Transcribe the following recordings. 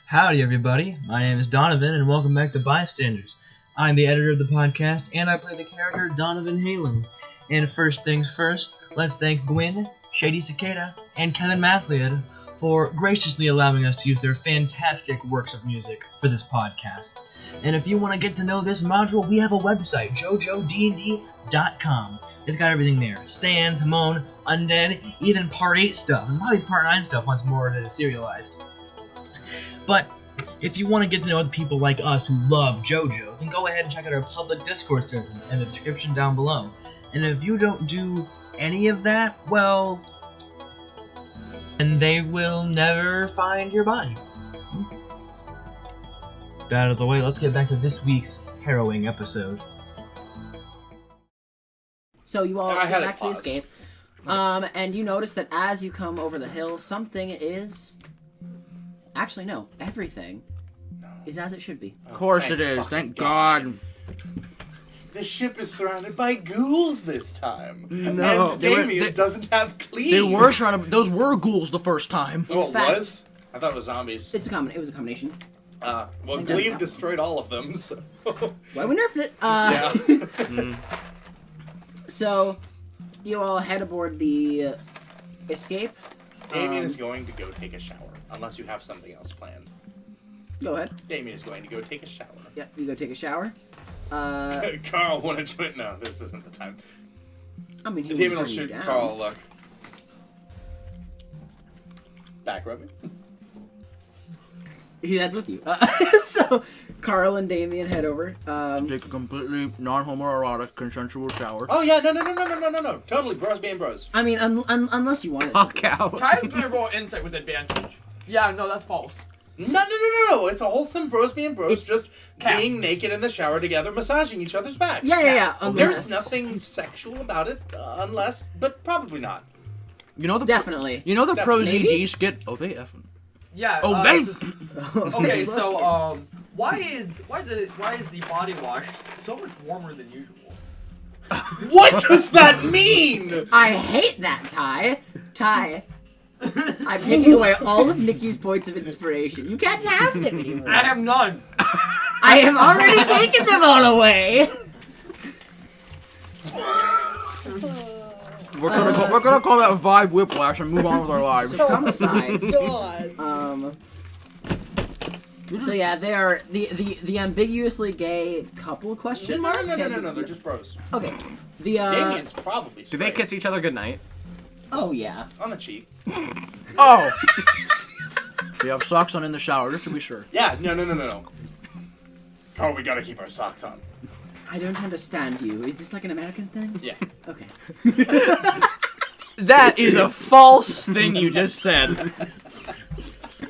Howdy, everybody. My name is Donovan, and welcome back to Bystanders. I'm the editor of the podcast, and I play the character Donovan Halen. And first things first, let's thank Gwinn, Shady Cicada, and Kevin Macleod for graciously allowing us to use their fantastic works of music for this podcast. And if you want to get to know this module, we have a website, jojodnd.com. It's got everything there. Stands, Hamon, Undead, even Part 8 stuff, and probably Part 9 stuff once more that is serialized. But if you want to get to know other people like us who love JoJo, then go ahead and check out our public Discord server in the description down below. And if you don't do any of that, well, then they will never find your body. That out of the way, let's get back to this week's harrowing episode. So you all get back to the escape, and you notice that as you come over the hill, something is... Actually, no. Everything is as it should be. Of course it is. Thank God. The ship is surrounded by ghouls this time. No. And Damien doesn't have cleave. They were surrounded. Those were ghouls the first time. Oh, In fact, it was? I thought it was zombies. It was a combination. Well, cleave destroyed all of them, so... Well, we nerfed it. Yeah. So, you all head aboard the escape. Damien is going to go take a shower, unless you have something else planned. Go ahead. Damien is going to go take a shower. Yep, you go take a shower. Carl, want to join? No, this isn't the time. I mean, he Damien will turn you shoot down. Carl a look. Back rubbing. He heads with you. So, Carl and Damien head over. Take a completely non-homoerotic consensual shower. Oh, yeah, no. Totally, bros being bros. I mean, unless you want it. Fuck out. Ty's gonna roll insight with advantage. Yeah, no, that's false. No. It's a wholesome bros being bros, It's just being naked in the shower together, massaging each other's backs. Yeah. There's nothing sexual about it, but probably not. You know the Definitely. You know the Pro Maybe? ZG skit? Oh, they effing. Yeah. Oh, they. Okay, so why is the body wash so much warmer than usual? What does that mean? I hate that, Ty. I'm taking away all of Nikki's points of inspiration. You can't have them anymore. I have none. I have already taken them all away. We're gonna call that vibe whiplash and move on with our lives. So come aside. So yeah, they are the ambiguously gay couple question mark. No, they're just bros. Okay. Damien's probably Do straight. they kiss each other goodnight? Oh yeah. On the cheek. Oh. We have socks on in the shower, just to be sure. Yeah, no. Oh, we gotta keep our socks on. I don't understand you. Is this like an American thing? Yeah. Okay. That is a false thing you just said.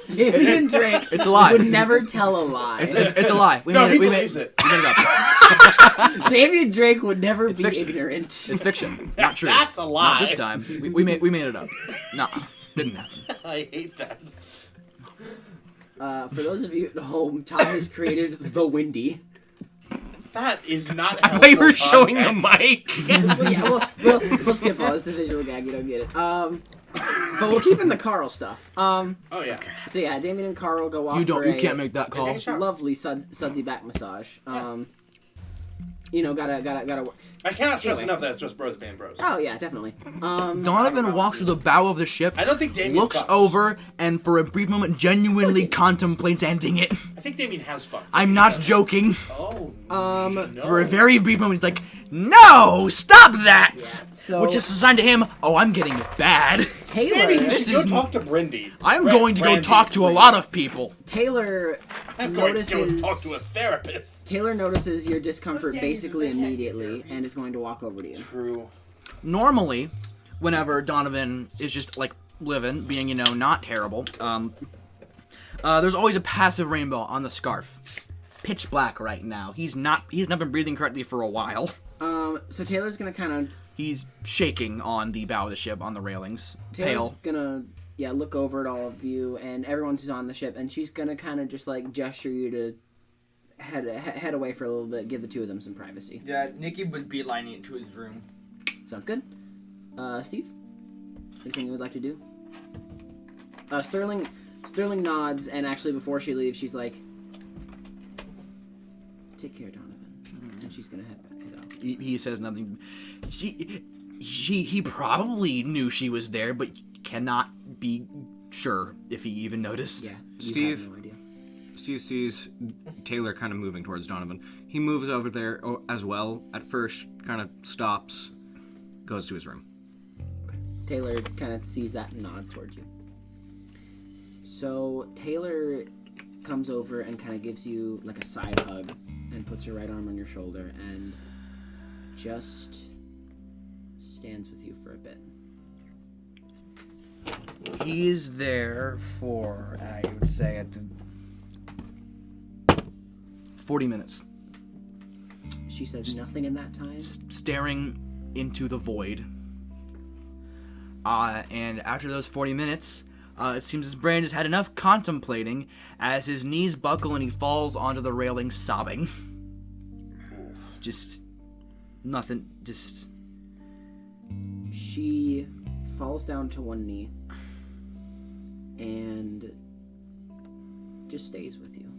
Damien Drake It's a lie. would never tell a lie. It's a lie. We No, made he it. We believes made it. it up. Damien Drake would never be fiction. ignorant. It's fiction. Not true. That's a lie. Not this time. We made it up. Nah, didn't happen. I hate that. For those of you at home, Ty has created the Windy. That is not I thought you were showing the context. mic. Well, yeah, we'll skip all this. It's a visual gag. You don't get it. But we'll keep in the Carl stuff. Oh, yeah. So yeah, Damien and Carl go off. You for You a can't make that call. Take a shower. lovely sudsy back massage. Gotta. I cannot stress Anyway. enough that it's just bros being bros. Oh yeah, definitely. Donovan walks to the bow of the ship, I don't think Damien looks fucks. over, and for a brief moment genuinely contemplates ending it. I think Damien has fun. I'm not joking. Oh, Um, no. For a very brief moment, he's like, "No, stop that!" So Which is a sign to him, "Oh, I'm getting bad. Taylor. Maybe you This should go is- talk to Brindy. I'm going to go Brandy. talk to a lot of people." Taylor I'm going to go notices. talk to a therapist. Taylor notices your discomfort basically immediately and is going to walk over to you. True. Normally, whenever Donovan is just like living, being not terrible, there's always a passive rainbow on the scarf. Pitch black right now. He's not been breathing correctly for a while. So Taylor's gonna kind of. He's shaking on the bow of the ship on the railings. Taylor's Pale. gonna look over at all of you and everyone's who's on the ship, and she's gonna kind of just like gesture you to head away for a little bit, give the two of them some privacy. Yeah, Nikki was beelining it to his room. Sounds good. Steve, anything you would like to do? Sterling, Sterling nods, and actually before she leaves, she's like, "Take care, Donovan." And she's gonna head out. He says nothing. He probably knew she was there, but cannot be sure if he even noticed. Yeah, Steve. have no idea. Steve sees Taylor kind of moving towards Donovan. He moves over there as well. At first, kind of stops, goes to his room. Taylor kind of sees that and nods towards you. So Taylor comes over and kind of gives you like a side hug and puts her right arm on your shoulder and just stands with you for a bit. He is there for, I would say, at the 40 minutes. She says nothing in that time. Staring into the void. And after those 40 minutes, it seems his brain has had enough contemplating as his knees buckle and he falls onto the railing sobbing. Just nothing, just... She falls down to one knee and just stays with you.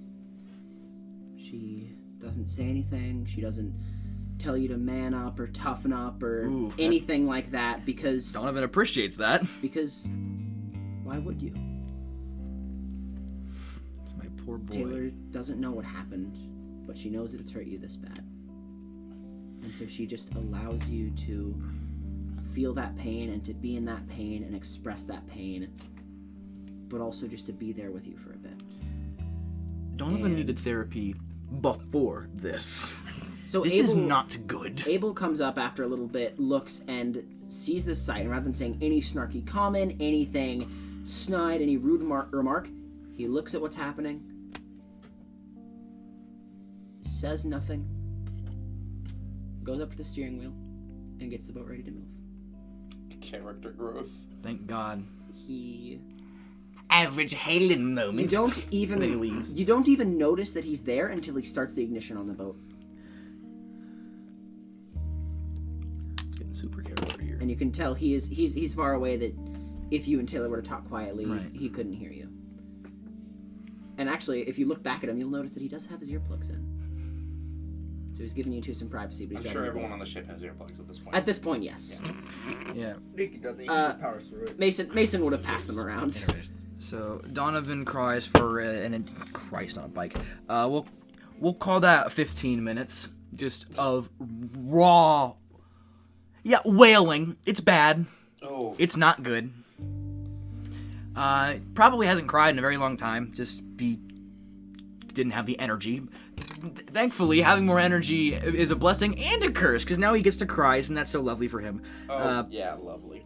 She doesn't say anything. She doesn't tell you to man up or toughen up or anything like that because... Donovan appreciates that. Because why would you? My poor boy. Taylor doesn't know what happened, but she knows that it's hurt you this bad. And so she just allows you to feel that pain and to be in that pain and express that pain, but also just to be there with you for a bit. Donovan needed therapy before this. So this is not good. Abel comes up after a little bit, looks, and sees this sight, and rather than saying any snarky comment, anything snide, any rude remark, he looks at what's happening, says nothing, goes up to the steering wheel, and gets the boat ready to move. Character growth. Thank God. He... Average Halen moment. You don't even notice that he's there until he starts the ignition on the boat. Getting super careful here. And you can tell he's far away that if you and Taylor were to talk quietly, Right. he couldn't hear you. And actually, if you look back at him, you'll notice that he does have his earplugs in. So he's giving you two some privacy. But I'm sure everyone on the ship has earplugs at this point. At this point, yes. Yeah. Nikki doesn't. He just powers through it. Mason would have passed them around. So Donovan cries for Christ on a bike. We'll call that 15 minutes just of raw, wailing. It's bad. Oh. It's not good. Probably hasn't cried in a very long time. Didn't have the energy. Thankfully, having more energy is a blessing and a curse because now he gets to cry, and that's so lovely for him. Yeah, lovely.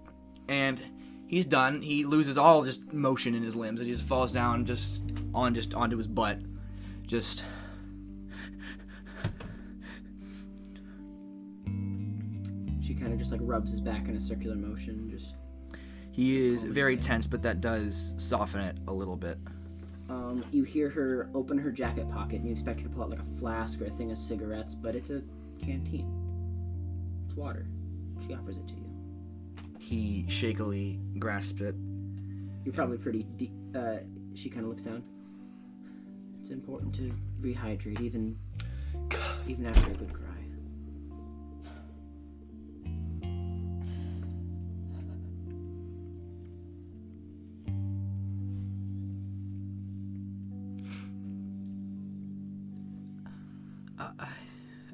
And he's done. He loses all just motion in his limbs. And he just falls down onto his butt. Just... She kind of just like rubs his back in a circular motion. He is very tense, but that does soften it a little bit. You hear her open her jacket pocket, and you expect her to pull out like a flask or a thing of cigarettes, but it's a canteen. It's water. She offers it to you. He shakily grasps it. You're probably pretty deep. She kind of looks down. It's important to rehydrate, even after a good cry.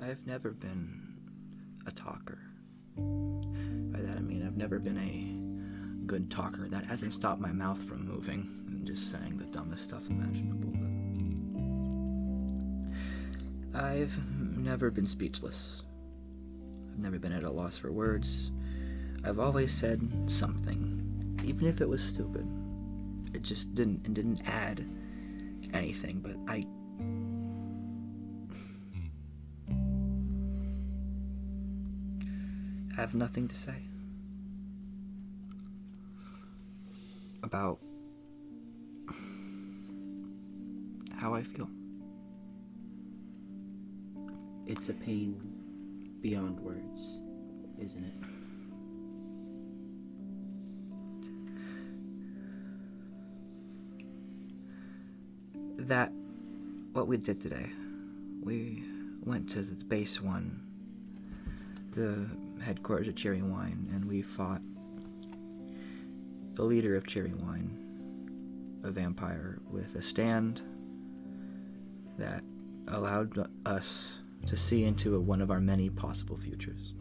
I've never been a talker. By that I mean I've never been a good talker. That hasn't stopped my mouth from moving and just saying the dumbest stuff imaginable. But I've never been speechless. I've never been at a loss for words. I've always said something, even if it was stupid. It just didn't add anything, but I have nothing to say about how I feel. It's a pain beyond words, isn't it? that what we did today, we went to the base one, the headquarters of Cherry Wine, and we fought the leader of Cherry Wine, a vampire, with a stand that allowed us to see into one of our many possible futures.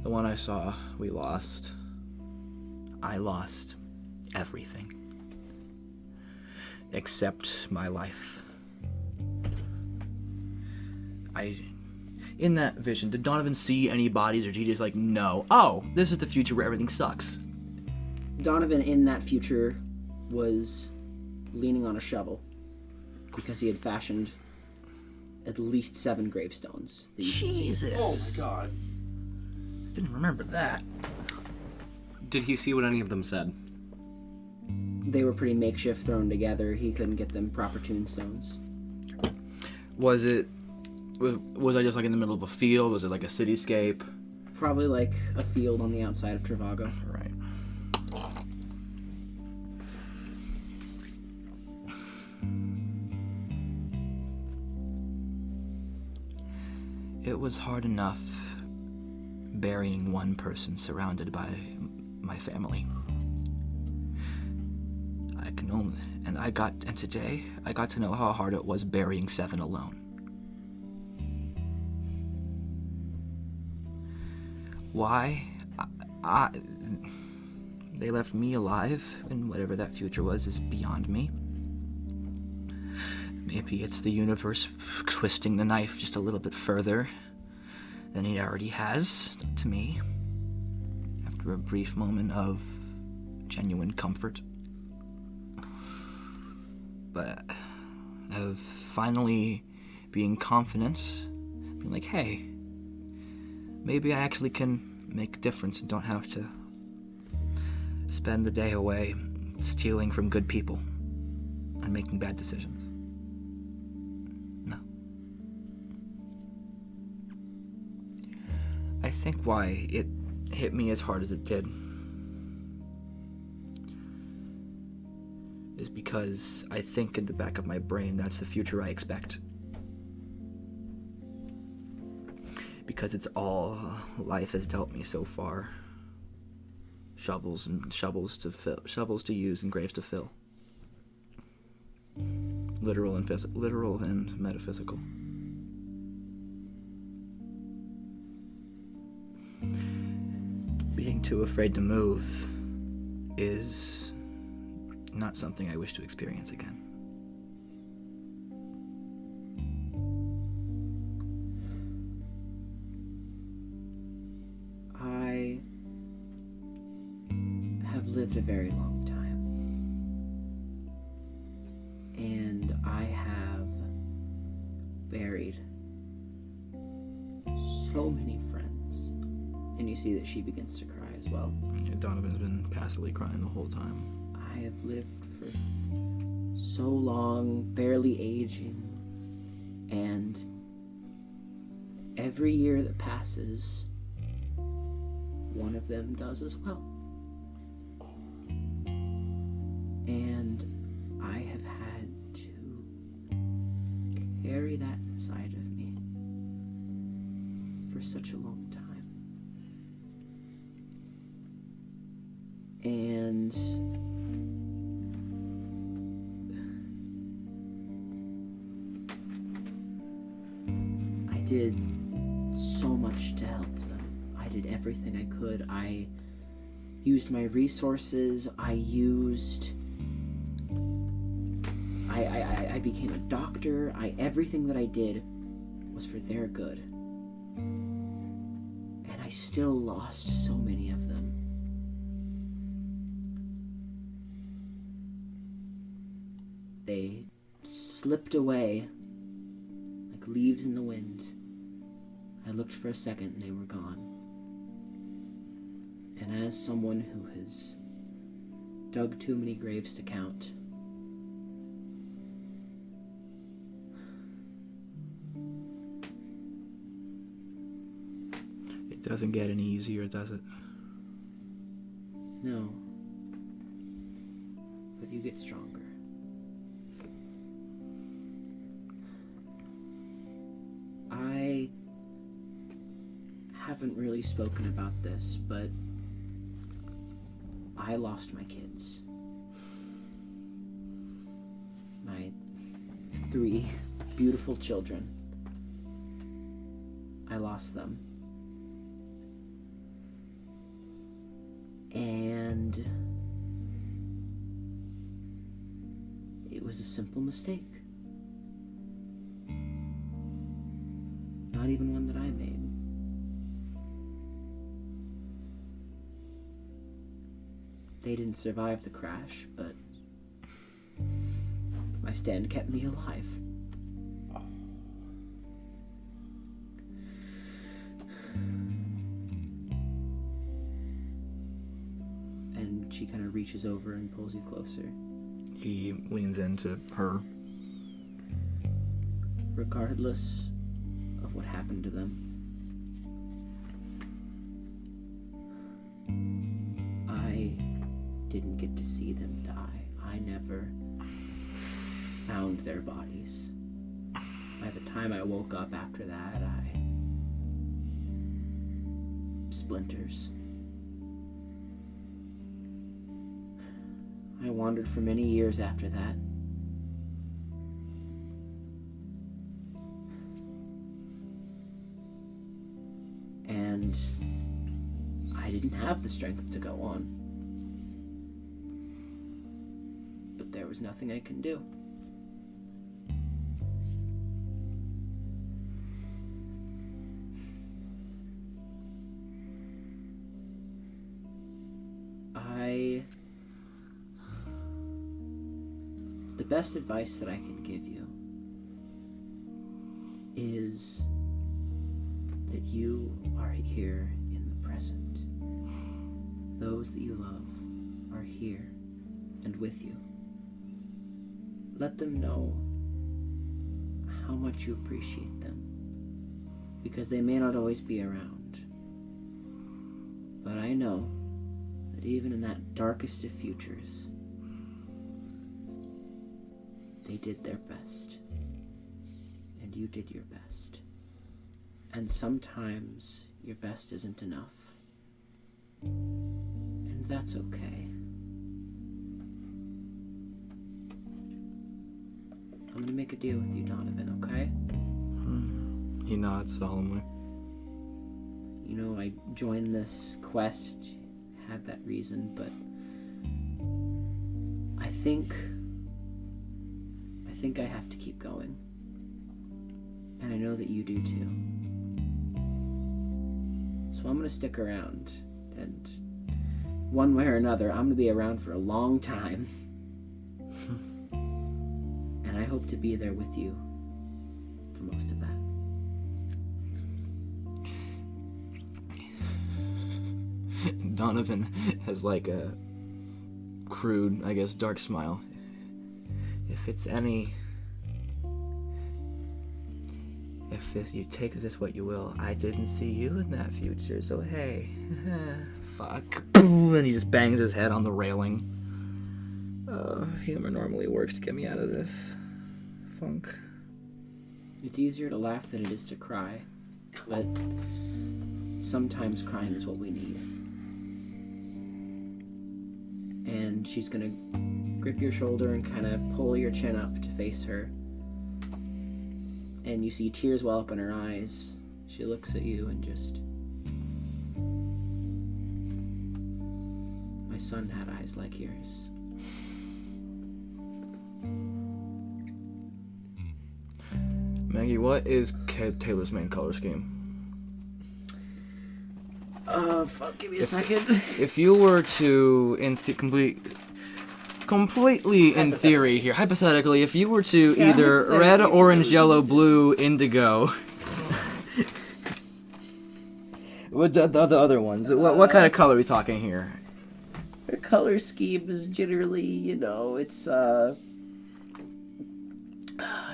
The one I saw, we lost. I lost everything. Except my life. In that vision, did Donovan see any bodies, or did he just like, no, oh, this is the future where everything sucks? Donovan in that future was leaning on a shovel because he had fashioned at least 7 gravestones that you can see. Jesus. Oh my god. Didn't remember that. Did he see what any of them said? They were pretty makeshift, thrown together. He couldn't get them proper tombstones. Was I just like in the middle of a field? Was it like a cityscape? Probably like a field on the outside of Travago. Right. It was hard enough burying one person surrounded by my family. And today I got to know how hard it was burying 7 alone. Why? They left me alive, and whatever that future was is beyond me. Maybe it's the universe twisting the knife just a little bit further than it already has to me. After a brief moment of genuine comfort. But of finally being confident, being like, hey, maybe I actually can make a difference and don't have to spend the day away stealing from good people and making bad decisions. No. I think why it hit me as hard as it did is because I think in the back of my brain that's the future I expect. Because it's all life has dealt me so far. Shovels to use and graves to fill. Literal and metaphysical. Being too afraid to move is not something I wish to experience again. I have lived a very long time, and I have buried so many friends. And you see that she begins to cry as well. Yeah, Donovan's been passively crying the whole time. I have lived for so long, barely aging, and every year that passes, one of them does as well. And I have had to carry that inside of me for such a long time. And I did so much to help them. I did everything I could. I used my resources. I became a doctor. Everything that I did was for their good. And I still lost so many of them. They slipped away like leaves in the wind. I looked for a second and they were gone. And as someone who has dug too many graves to count, it doesn't get any easier, does it? No. But you get stronger. I haven't really spoken about this, but I lost my kids. My 3 beautiful children. I lost them. And it was a simple mistake. Not even one that I made. They didn't survive the crash, but my stand kept me alive. And she kind of reaches over and pulls you closer. He leans into her. Regardless of what happened to them, I didn't get to see them die. I never found their bodies. By the time I woke up after that, splinters. I wandered for many years after that. And I didn't have the strength to go on. But there was nothing I can do. The best advice that I can give you is that you are here in the present. Those that you love are here and with you. Let them know how much you appreciate them, because they may not always be around. But I know that even in that darkest of futures, they did their best, and you did your best. And sometimes your best isn't enough, and that's okay. I'm gonna make a deal with you, Donovan, okay? He nods solemnly. You know, I joined this quest, had that reason, but I think I have to keep going. And I know that you do too. So I'm gonna stick around, and one way or another, I'm gonna be around for a long time. And I hope to be there with you for most of that. Donovan has like a crude, I guess, dark smile. If you take this what you will, I didn't see you in that future, so hey. Fuck. And he just bangs his head on the railing. Humor normally works to get me out of this funk. It's easier to laugh than it is to cry, but sometimes crying is what we need. And she's gonna grip your shoulder and kind of pull your chin up to face her. And you see tears well up in her eyes. She looks at you and just... My son had eyes like yours. Maggie, what is Taylor's main color scheme? Give me a second. If you were to, completely in theory here, hypothetically, if you were to either red, orange, yellow, blue, indigo... What the other ones? What kind of color are we talking here? Her color scheme is generally, it's,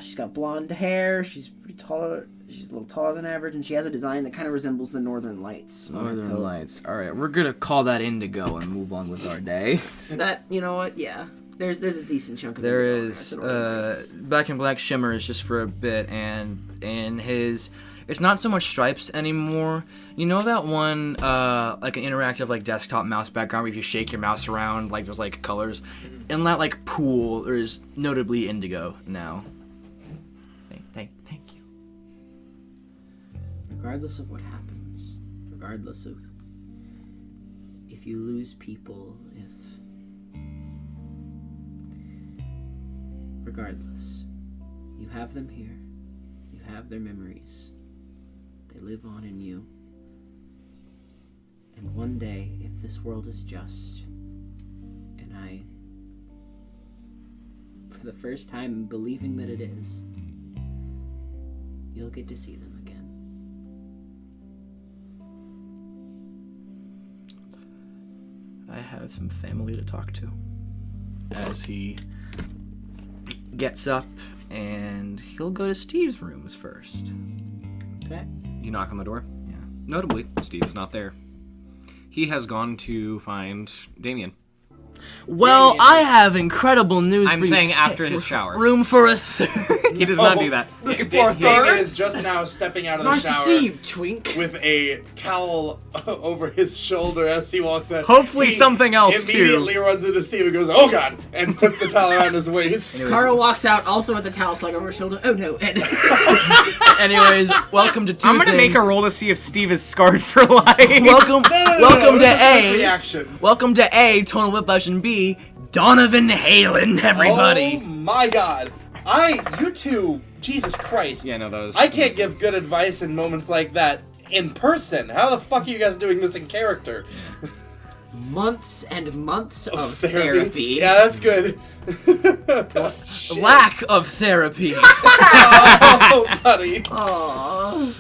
she's got blonde hair, she's pretty tall, She's a little taller than average, and she has a design that kind of resembles the Northern Lights. on her Northern coat. Lights. All right, we're gonna call that indigo and move on with our day. That, you know what? Yeah. There's a decent chunk of There indigo in is the Northern Lights. Black and Black shimmers just for a bit, and in his, it's not so much stripes anymore. You know that one like an interactive like desktop mouse background where if you shake your mouse around, like there's like colors. In that like pool, there's notably indigo now. Thank you. Regardless of what happens, regardless of if you lose people, regardless, you have them here, you have their memories, they live on in you, and one day, if this world is just, and I, for the first time believing that it is, you'll get to see them again. I have some family to talk to. As he gets up, and he'll go to Steve's rooms first. Okay. You knock on the door. Yeah. Notably, Steve is not there. He has gone to find Damien. Well, I have incredible news I'm for you. saying after his shower. Room for a third. He does not do that. Looking for a Damien third? is just now stepping out of the Nice to shower see you, Twink. with a towel over his shoulder as he walks out. Hopefully He something else, too. immediately runs into Steve and goes, "Oh God!" and puts the towel around his waist. Carl walks out also with the towel slung over his shoulder. Oh no, Ed. Anyways, welcome to two I'm gonna things. make a roll to see if Steve is scarred for life. Welcome to this is A. reaction. Welcome to A, Tonal Whiplash, and B, Donovan Halen, everybody. Oh my God! You two, Jesus Christ! Yeah, no, that was. I can't give good advice in moments like that in person. How the fuck are you guys doing this in character? Months and months of therapy. Yeah, that's good. Lack of therapy. Oh, buddy. Aww.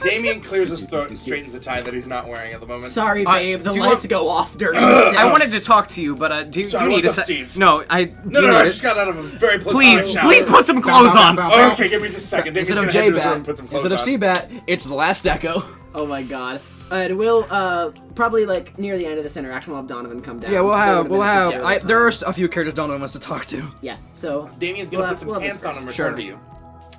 Damien clears his throat and straightens the tie that he's not wearing at the moment. Sorry, babe. The do you lights want- go off during sex. I wanted to talk to you, but do Sorry, you need what's a up, Steve? No, I. No, I just got out of a very platonic Please, shower. please put some clothes on. Okay, give me just a second. Damien's Instead of gonna head to his room J-Bat, and put some clothes instead of on. C-Bat, it's the last echo. Oh my god. And we'll probably like near the end of this interaction, we'll have Donovan come down. Yeah, we'll have. There are are. a few characters Donovan wants to talk to. Yeah. So Damien's gonna We'll put some have pants this on and Sure. return to you.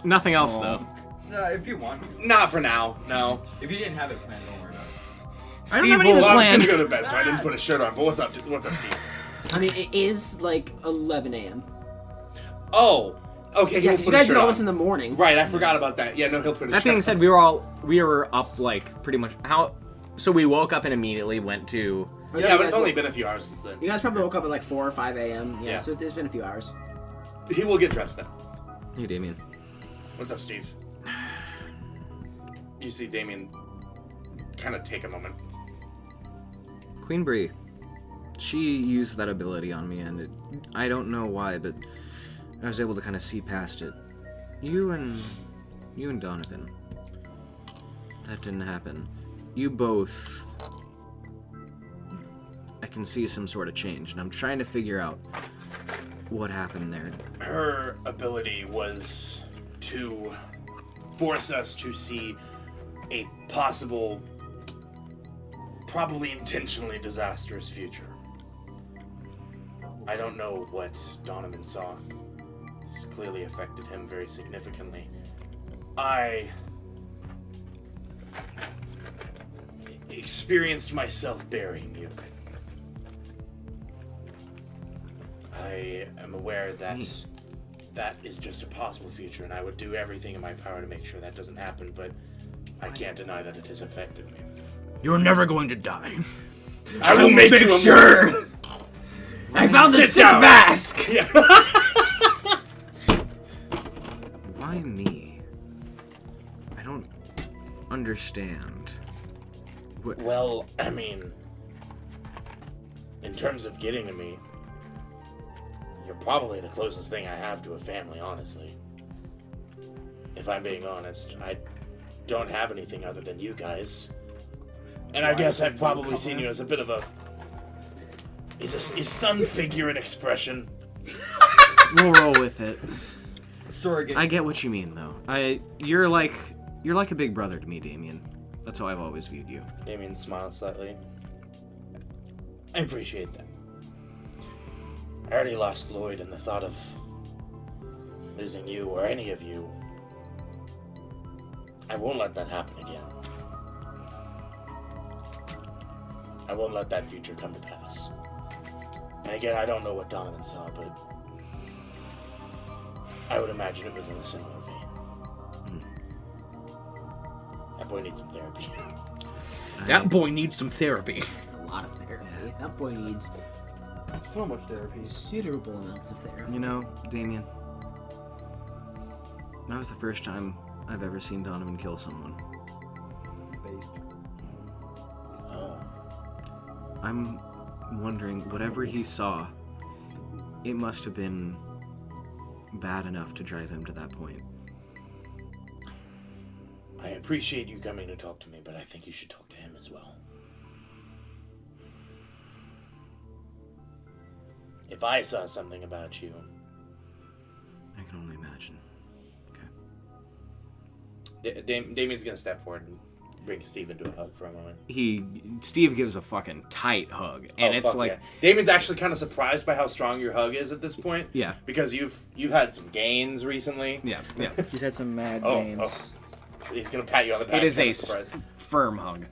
Nothing else though. No, if you want. Not for now, no. If you didn't have it planned, don't worry about it. I don't have any of Steve this Well, I was planned. gonna go to bed, so I didn't put a shirt on. But what's up, Steve? I mean, it is like 11 a.m. Oh, okay. Yeah, He'll because put you a guys shirt did all on. this in the morning. Right, I forgot about that. Yeah, no, he'll put a That shirt being said, we were up like pretty much how. So we woke up and immediately went to. Or Yeah, you but it's guys only woke- been a few hours since then. You guys probably woke up at like 4 or 5 a.m. Yeah, Yeah. so it's been a few hours. He will get dressed then. Hey, Damien. What's up, Steve? You see Damien kind of take a moment. Queen Bree. She used that ability on me, and I don't know why, but I was able to kind of see past it. You and Donovan. That didn't happen. You both. I can see some sort of change, and I'm trying to figure out what happened there. Her ability was to force us to see a possible, probably intentionally disastrous future. I don't know what Donovan saw. It's clearly affected him very significantly. I experienced myself burying you. I am aware that that is just a possible future, and I would do everything in my power to make sure that doesn't happen, but I can't deny that it has affected me. You're never going to die. I will make you sure. I found the Sit sick down. mask. Why me? I don't understand. Well, I mean, in terms of getting to me, you're probably the closest thing I have to a family, honestly. If I'm being honest, I don't have anything other than you guys. And I guess I've probably seen you as a bit of a... Is son figure an expression? We'll roll with it. Surrogate. I get what you mean, though. You're like You're like a big brother to me, Damien. That's how I've always viewed you. Damien smiles slightly. I appreciate that. I already lost Lloyd, and the thought of losing you or any of you, I won't let that happen again. I won't let that future come to pass. And again, I don't know what Donovan saw, but I would imagine it was in a similar vein. That boy needs some therapy. That boy needs some therapy. It's a lot of therapy. That boy needs So much therapy. considerable amounts of therapy. You know, Damien, that was the first time I've ever seen Donovan kill someone. Oh. I'm wondering, whatever he saw, it must have been bad enough to drive him to that point. I appreciate you coming to talk to me, but I think you should talk to him as well. If I saw something about you... I can only imagine. Damien's gonna step forward and bring Steve into a hug for a moment. Steve gives a fucking tight hug, and it's like... Yeah. Damien's actually kind of surprised by how strong your hug is at this point. Yeah. Because you've had some gains recently. Yeah, yeah. He's had some mad Oh, gains. He's gonna pat you on the back. It is kind a of surprised. firm hug.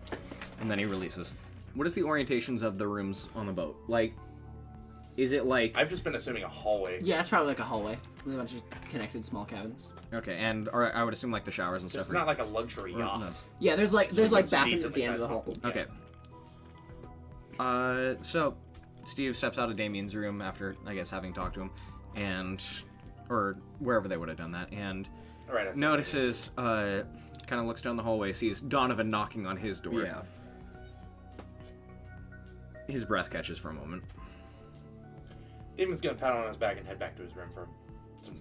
And then he releases. What is the orientations of the rooms on the boat? Like, is it like... I've just been assuming a hallway. Yeah, it's probably like a hallway with a bunch of connected small cabins. Okay, or I would assume like the showers and It's stuff. not like a luxury or- yacht. no. Yeah, there's like It's bathrooms at decently the end of the sized. hall. Okay. So, Steve steps out of Damien's room after, I guess, having talked to him, or wherever they would have done that, and Right, that's notices, kind of looks down the hallway, sees Donovan knocking on his door. Yeah. His breath catches for a moment. Damien's gonna pat on his back and head back to his room for some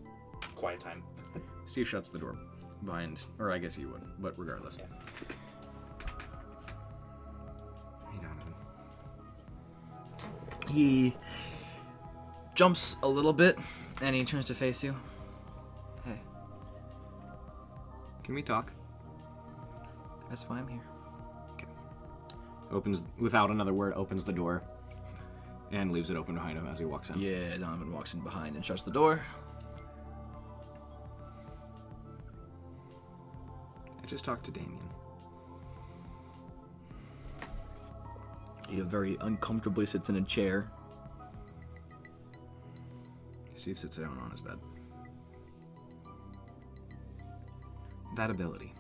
quiet time. Steve shuts the door behind, or I guess he would, but regardless. Yeah. Hey, Donovan. He jumps a little bit, and he turns to face you. Hey, Can we talk? that's why I'm here. Opens, without another word, opens the door and leaves it open behind him as he walks in. Yeah, Donovan walks in behind and shuts the door. I just talked to Damien. He very uncomfortably sits in a chair. Steve sits down on his bed. That ability.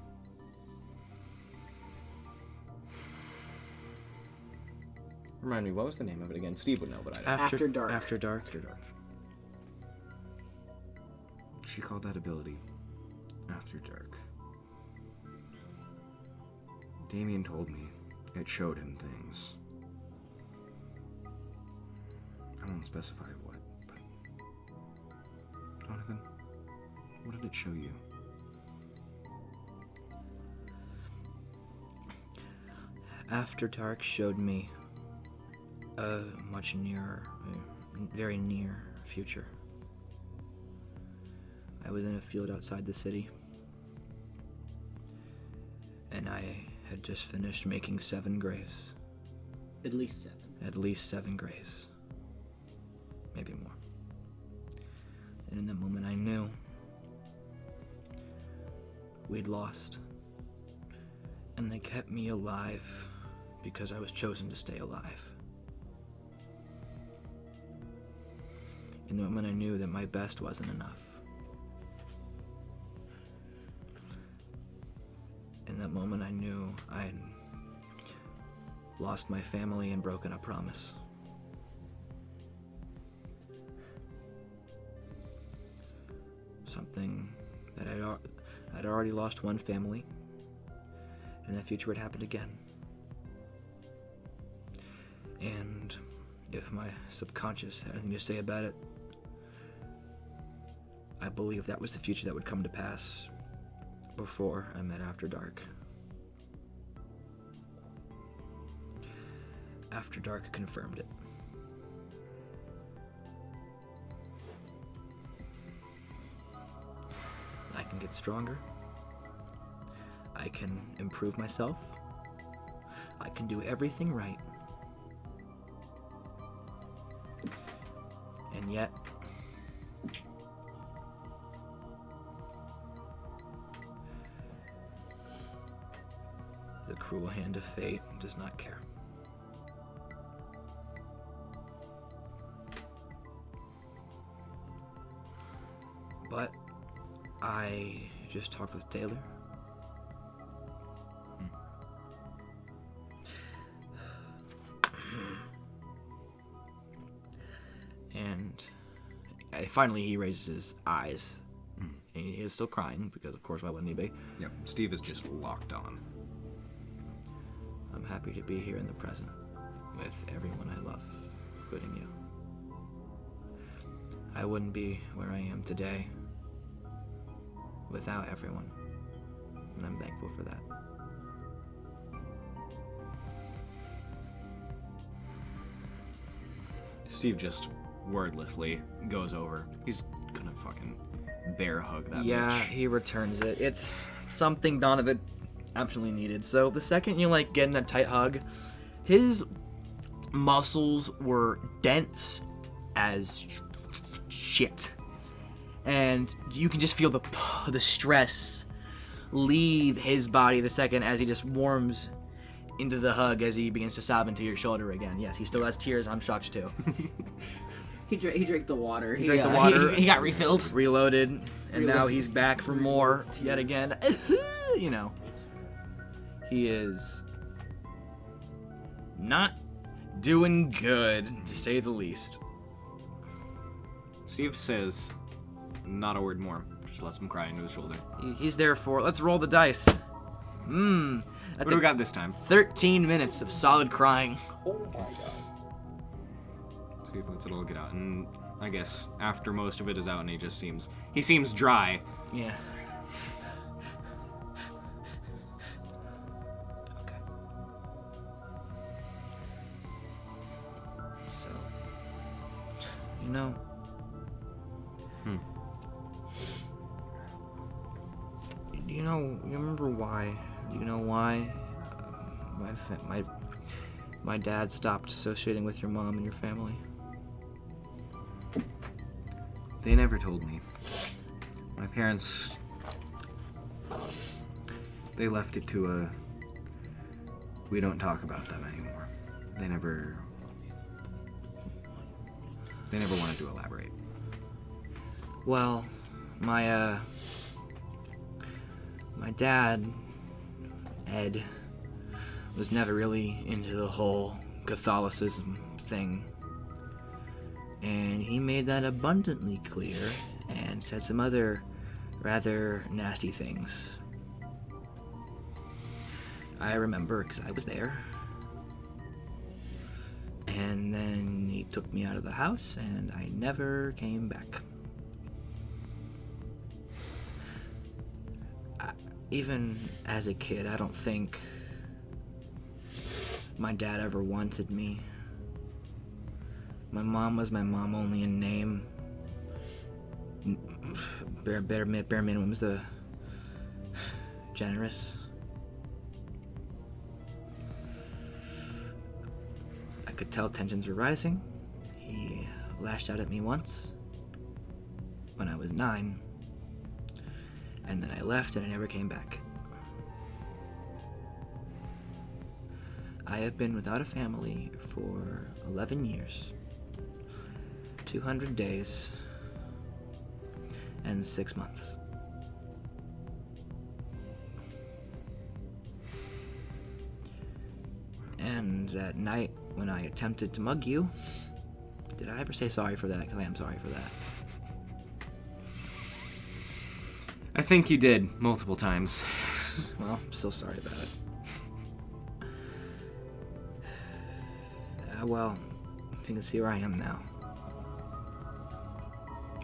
Remind me, what was the name of it again? Steve would know, but I don't. After dark. After dark. After Dark. She called that ability After Dark. Damien told me it showed him things. I won't specify what, but... Donovan, what did it show you? After Dark showed me a much nearer, very near future. I was in a field outside the city, and I had just finished making 7 graves. At least 7. At least 7 graves. Maybe more. And in that moment I knew we'd lost. And they kept me alive because I was chosen to stay alive. In the moment I knew that my best wasn't enough. In that moment I knew I'd lost my family and broken a promise. Something that I'd already lost one family, and in the future it happened again. And if my subconscious had anything to say about it, I believe that was the future that would come to pass before I met After Dark. After Dark confirmed it. I can get stronger. I can improve myself. I can do everything right. And yet, the cruel hand of fate does not care. But I just talked with Taylor. And finally he raises his eyes. And he is still crying, because of course why wouldn't he be? Yep, Steve is just locked on. I'm happy to be here in the present with everyone I love, including you. I wouldn't be where I am today without everyone, and I'm thankful for that. Steve just wordlessly goes over. He's gonna fucking bear hug that Yeah, bitch. he returns it. It's something Donovan absolutely needed. So the second you get in a tight hug, his muscles were dense as shit, and you can just feel the stress leave his body the second as he just warms into the hug as he begins to sob into your shoulder again. Yes, he still has tears. I'm shocked too. He drank the water. He drank the water. He got refilled. Reloaded, and now he's back for more yet again. He is not doing good, to say the least. Steve says not a word more. Just lets him cry into his shoulder. He's there for, let's roll the dice. That's What do we got this time? 13 minutes of solid crying. Oh my god. Steve lets it all get out, and I guess after most of it is out, and he seems dry. Yeah. Okay. So, you remember why? Do you know why my dad stopped associating with your mom and your family? They never told me. My parents, they left it to we don't talk about them anymore. They never wanted to elaborate. Well, my dad, Ed, was never really into the whole Catholicism thing. And he made that abundantly clear and said some other rather nasty things. I remember because I was there. And then he took me out of the house and I never came back. Even as a kid, I don't think my dad ever wanted me. My mom was my mom only in name. Bare minimum was the generous. I could tell tensions were rising. He lashed out at me once when I was 9. And then I left and I never came back. I have been without a family for 11 years, 200 days, and 6 months. And that night when I attempted to mug you, did I ever say sorry for that? Because I am sorry for that. I think you did multiple times. Well, I'm still sorry about it. Well, you can see where I am now.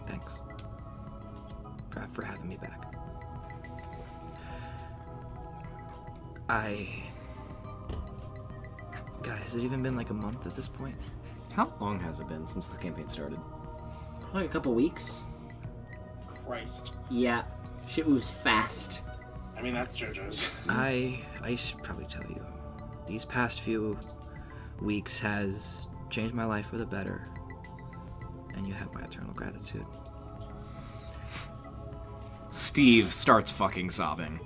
Thanks for having me back. God, has it even been like a month at this point? How long has it been since the campaign started? Like a couple weeks. Christ. Yeah. Shit moves fast. I mean, that's JoJo's. I should probably tell you. These past few weeks has changed my life for the better. And you have my eternal gratitude. Steve starts fucking sobbing.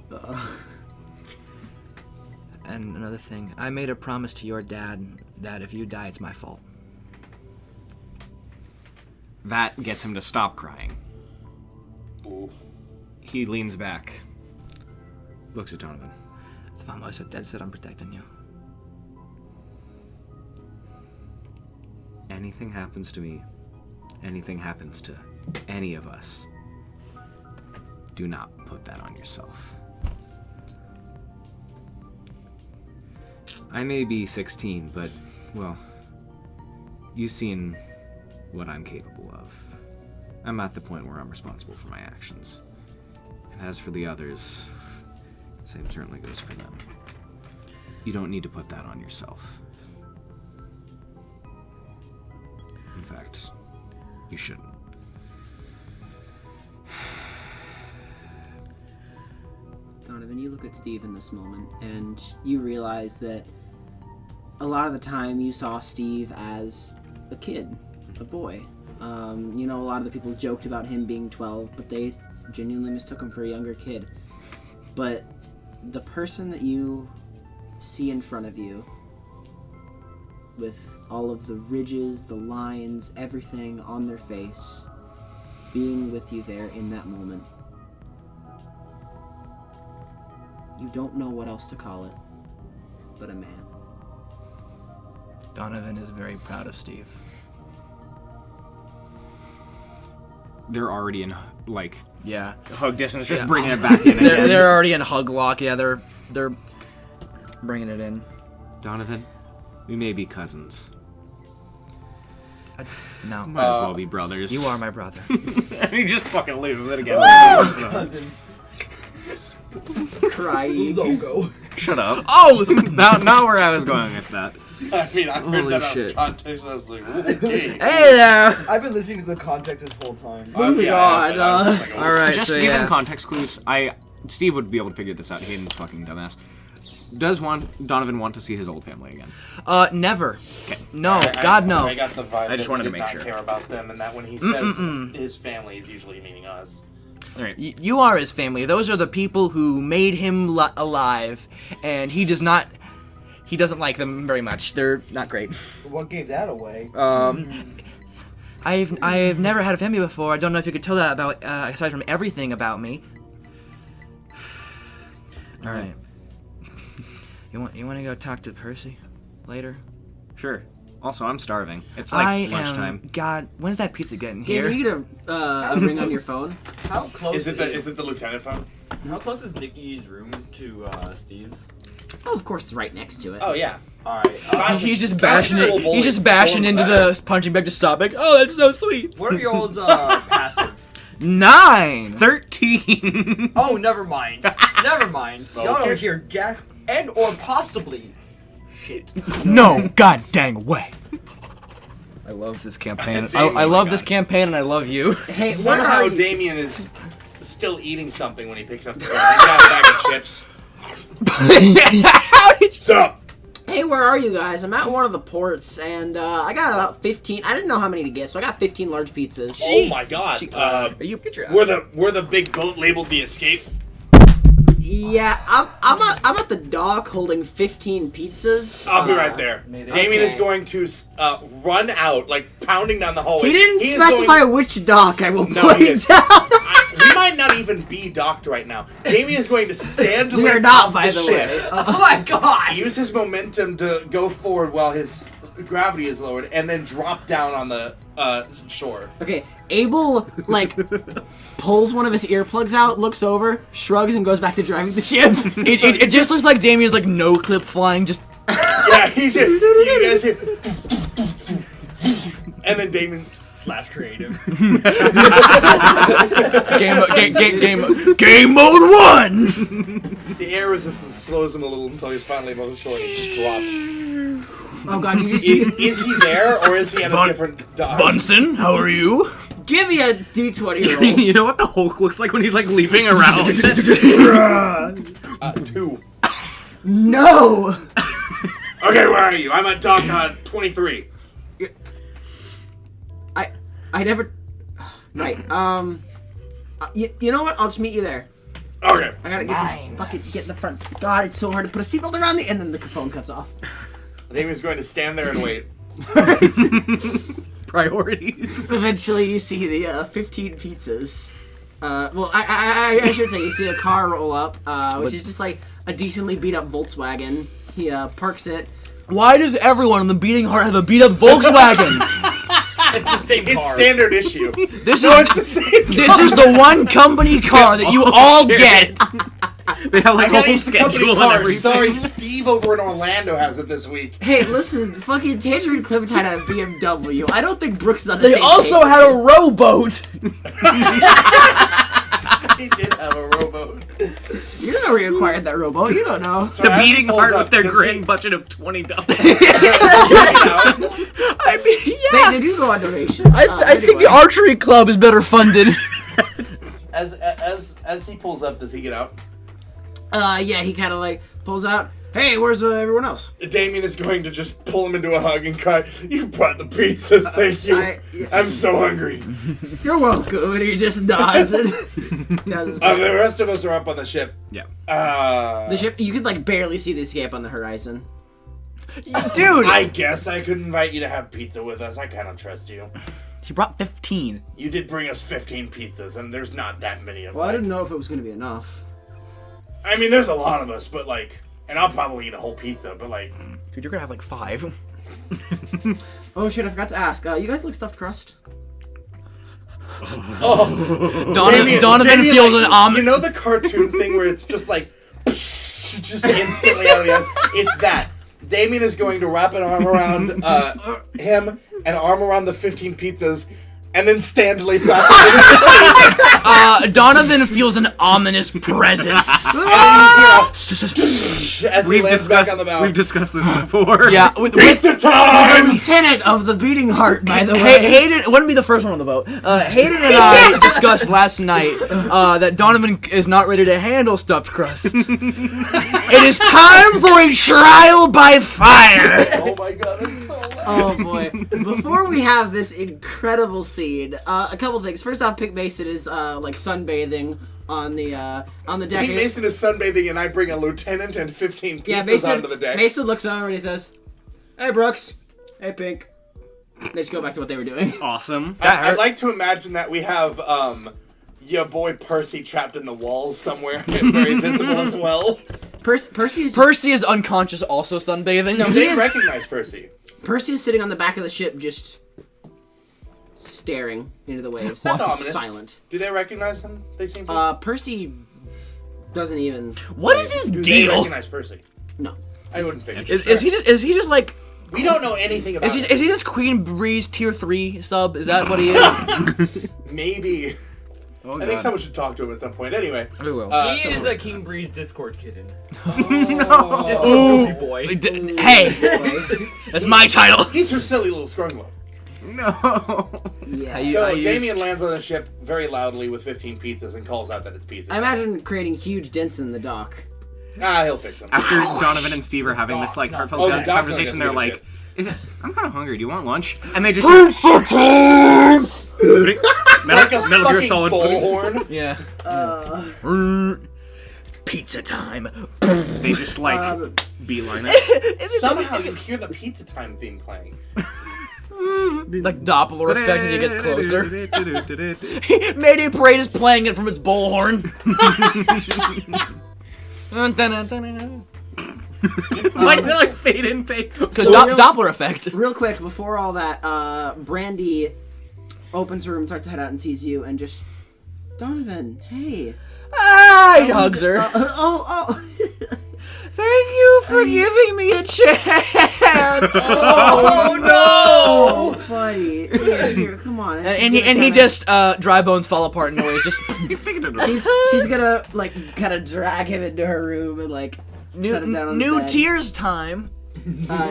And another thing, I made a promise to your dad that if you die, it's my fault. That gets him to stop crying. Ooh. He leans back, looks at Donovan. It's fine, I said, Dad said I'm protecting you. Anything happens to me, anything happens to any of us, do not put that on yourself. I may be 16, but, well, you've seen what I'm capable of. I'm at the point where I'm responsible for my actions. And as for the others, same certainly goes for them. You don't need to put that on yourself. In fact, you shouldn't. Donovan, you look at Steve in this moment, and you realize that a lot of the time you saw Steve as a kid, a boy. You know, a lot of the people joked about him being 12, but they genuinely mistook him for a younger kid. But the person that you see in front of you, with all of the ridges, the lines, everything on their face, being with you there in that moment, you don't know what else to call it, but a man. Donovan is very proud of Steve. They're already in, like, Yeah. hug distance, just Yeah. bringing it back in again. They're already in hug lock. Yeah, they're bringing it in. Donovan, we may be cousins. No. Might as well be brothers. You are my brother. And he just fucking loses it again. Cousins. Crying. Logo. Shut up. Oh! Not where I was going with that. I mean, I heard Holy that out shit. of context and I was like, okay. Hey there! I've been listening to the context this whole time. Yeah, God, but I was just like, oh. Alright, Just so given yeah. context clues, Steve would be able to figure this out. Hayden's fucking dumbass. Does Donovan want to see his old family again? Never. Okay. No, I God, no. I got the vibe. I just that wanted he to did make not sure. care about them, and that when he says his family, he's usually meaning us. All right. You are his family. Those are the people who made him alive, and he doesn't like them very much. They're not great. What gave that away? I've never had a family before. I don't know if you could tell that about aside from everything about me. All right. You want to go talk to Percy later? Sure. Also, I'm starving. It's like lunchtime. God, when's that pizza getting Dan, here? you get a ring on your phone? How close Is it the lieutenant phone? How close is Nikki's room to Steve's? Oh, of course, it's right next to it. Oh yeah. All right. He's just bashing Casual it. bully. He's just bashing into the punching bag, just sobbing. Oh, that's so sweet. What are y'all's passive? 9. 13. Oh, never mind. Never mind. Y'all Okay. don't hear Jack and or possibly shit. No, god dang way. I love this campaign. Oh I love my this God. campaign, and I love you. Hey, what Somehow are you? Damien is still eating something when he picks up the phone. He's got a bag of chips. How did you? Sup? Hey, where are you guys? I'm at one of the ports, and I got about 15. I didn't know how many to get, so I got 15 large pizzas. Oh my God. Are you get your We're the big boat labeled the Escape. Yeah, I'm at the dock holding 15 pizzas. I'll be right there. Damien is Okay. going to run out, like pounding down the hallway. He didn't is specify going- which dock, I will No, he point is. out. We might not even be docked right now. Damien is going to stand We are right not, off by the the ship. way. Oh my god! Use his momentum to go forward while his gravity is lowered, and then drop down on the shore. Okay, Abel, like, pulls one of his earplugs out, looks over, shrugs, and goes back to driving the ship. It just looks like Damien's like no clip flying. Just Yeah, you guys hear, and then Damien. / creative. game mode 1. The air resistance slows him a little until he's finally above the shore and he just drops. Oh god, Is he there or is he at a different dock? Bunsen, how are you? Give me a D20 roll. You know what the Hulk looks like when he's like leaping around? 2. No. Okay, where are you? I'm at dock 23. I never. Right. You know what? I'll just meet you there. Okay. I gotta get in the front. God, it's so hard to put a seatbelt around the. And then the phone cuts off. Damien's going to stand there and wait. Priorities. Eventually, you see the 15 pizzas. Well, I should say you see a car roll up, which is just like a decently beat up Volkswagen. He parks it. Why does everyone in the Beating Heart have a beat up Volkswagen? It's the same car. It's standard issue. This It's the same. This is the one company car that you all get. They have like I got a whole a company schedule and car. everything. Sorry, Steve over in Orlando has it this week. Hey, listen, fucking Tangerine Clementine had a BMW. I don't think Brooks is on the They same also page. had a rowboat. He did have a rowboat. You don't know where you acquired that rowboat. You don't know. So The as he Beating pulls Heart up, with their 'cause grand he- budget of $20. I mean, yeah. They do go on donations. I think the archery club is better funded. As he pulls up, does he get out? Yeah, he kind of like pulls out. Hey, where's everyone else? Damien is going to just pull him into a hug and cry, "You brought the pizzas, thank you. I'm so hungry." You're welcome. And he just nods and does. The rest of us are up on the ship. Yeah. The ship. You could like barely see the escape on the horizon. Dude. I guess I could invite you to have pizza with us. I kind of trust you. He brought 15. You did bring us 15 pizzas, and there's not that many of them. Well, I didn't know if it was gonna be enough. I mean, there's a lot of us, but like, and I'll probably eat a whole pizza, but like, Dude, you're gonna have like 5. Oh shit! I forgot to ask. You guys like stuffed crust? Donovan feels an You know the cartoon thing where it's just like, just instantly out of the oven? It's that. Damien is going to wrap an arm around him, an arm around the 15 pizzas, and then stand lay back. Donovan feels an ominous presence. As he lands back on the bow. We've discussed this before. Yeah, with Pizza time! Lieutenant of the Beating Heart, by the way. Hayden wouldn't be the first one on the boat. Hayden and I discussed last night that Donovan is not ready to handle stuffed crust. It is time for a trial by fire. Oh my god, that's so loud. Oh boy! Before we have this incredible scene, a couple things. First off, Pink Mason is like sunbathing on the deck. Pete Mason is sunbathing, and I bring a lieutenant and 15 pizzas Yeah, Mason. onto the deck. Mason looks over and he says, "Hey, Brooks. Hey, Pink." They just go back to what they were doing. Awesome. I'd like to imagine that we have your boy Percy trapped in the walls somewhere, very visible as well. Percy is unconscious, also sunbathing. No, Do he they is- recognize Percy? is sitting on the back of the ship, just staring into the waves. That's ominous. Silent. Do they recognize him? They seem to. Percy doesn't even. What is his Do they deal? recognize Percy? No. I wouldn't figure. Is he just like? We don't know anything about him. Is he just Queen Breeze tier 3 sub? Is that what he is? Maybe. Oh, I think someone should talk to him at some point. Anyway. We will. He is a King Breeze Discord kitten. No. Discord goofy boy. Hey, that's my title. He's her silly little scrunglow. No. Yeah. So Damien lands on the ship very loudly with 15 pizzas and calls out that it's pizza. I imagine creating huge dents in the dock. He'll fix them. After Donovan and Steve are having this like heartfelt Oh, the doctor conversation, doesn't they're give a like, shit. "Is it? I'm kind of hungry. Do you want lunch?" And they just Like a Metal Gear fucking Solid. bullhorn. Yeah. Pizza time. They just like beeline it. Somehow you hear the pizza time theme playing. Like Doppler effect as he gets closer. Mayday Parade is playing it from its bullhorn. Why did it like fade in, fade? Doppler effect. Real quick, before all that, Brandy opens her room, starts to head out, and sees you, and just, Donovan, hey. He hugs her. Oh. Thank you for giving me a chance. Oh no! Oh, buddy. Here, come on. And he just dry bones fall apart in noise. Just She's gonna like kind of drag him into her room and like set him down on the new bed. tears time.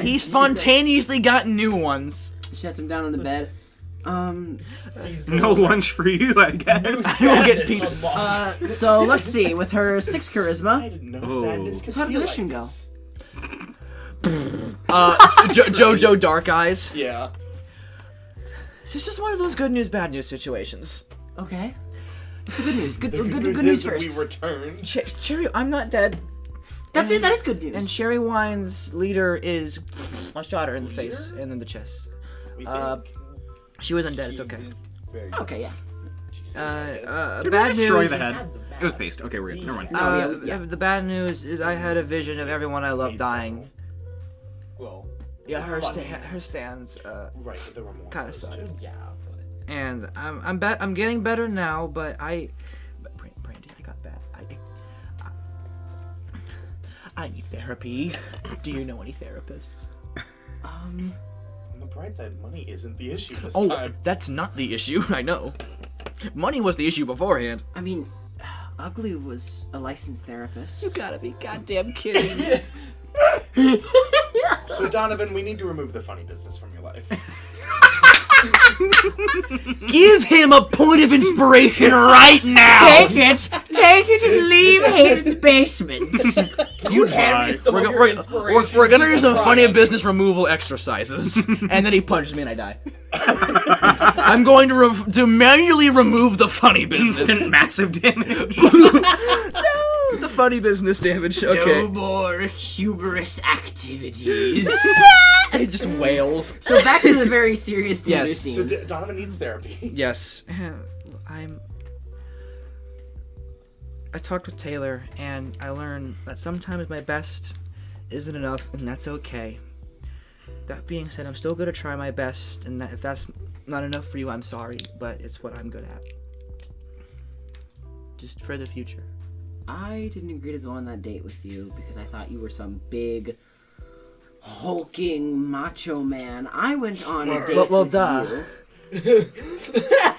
He spontaneously got new ones. Shuts him down on the bed. No lunch for you, I guess. You'll get pizza. So let's see. With her 6 I charisma, didn't know Oh. sadness could So how did feel the like mission go? this. Jojo Dark Eyes. Yeah. It's just one of those good news, bad news situations. okay. What's the good news? Good Good news is that first. we returned. Cherry, I'm not dead. That's it. That is good news. And Cherry Wine's leader is. I shot her in the face and in the chest. We Uh, think She wasn't dead. It's she okay. did very Okay, yeah. She said that. Did we Bad destroy news. the head? It was paste. Okay, we're good. Never mind. The bad news is I had a vision of everyone I love dying. Well, Yeah, her funny. her stands right, but there were more. kind of of those, sucked. too. Yeah, but And I'm getting better now, but Brandy, I got bad. I need therapy. Do you know any therapists? On the bright side, money isn't the issue this Oh, time. that's not the issue. I know. Money was the issue beforehand. I mean, Ugly was a licensed therapist. You gotta be goddamn kidding. So Donovan, we need to remove the funny business from your life. Give him a point of inspiration right now. Take it and leave Hayden's basement. you hand me some of your inspiration. We're gonna do some funny Brian. business removal exercises, and then he punches me and I die. I'm going to manually remove the funny business. Instant massive damage. No, the funny business damage. Okay. No more humorous activities. It just wails. So back to the very serious TV Yes. scene. So Donovan needs therapy. Yes, I talked with Taylor, and I learned that sometimes my best isn't enough, and that's okay. That being said, I'm still gonna try my best, and if that's not enough for you, I'm sorry, but it's what I'm good at. Just for the future. I didn't agree to go on that date with you because I thought you were some big, hulking macho man. I went on a date with you.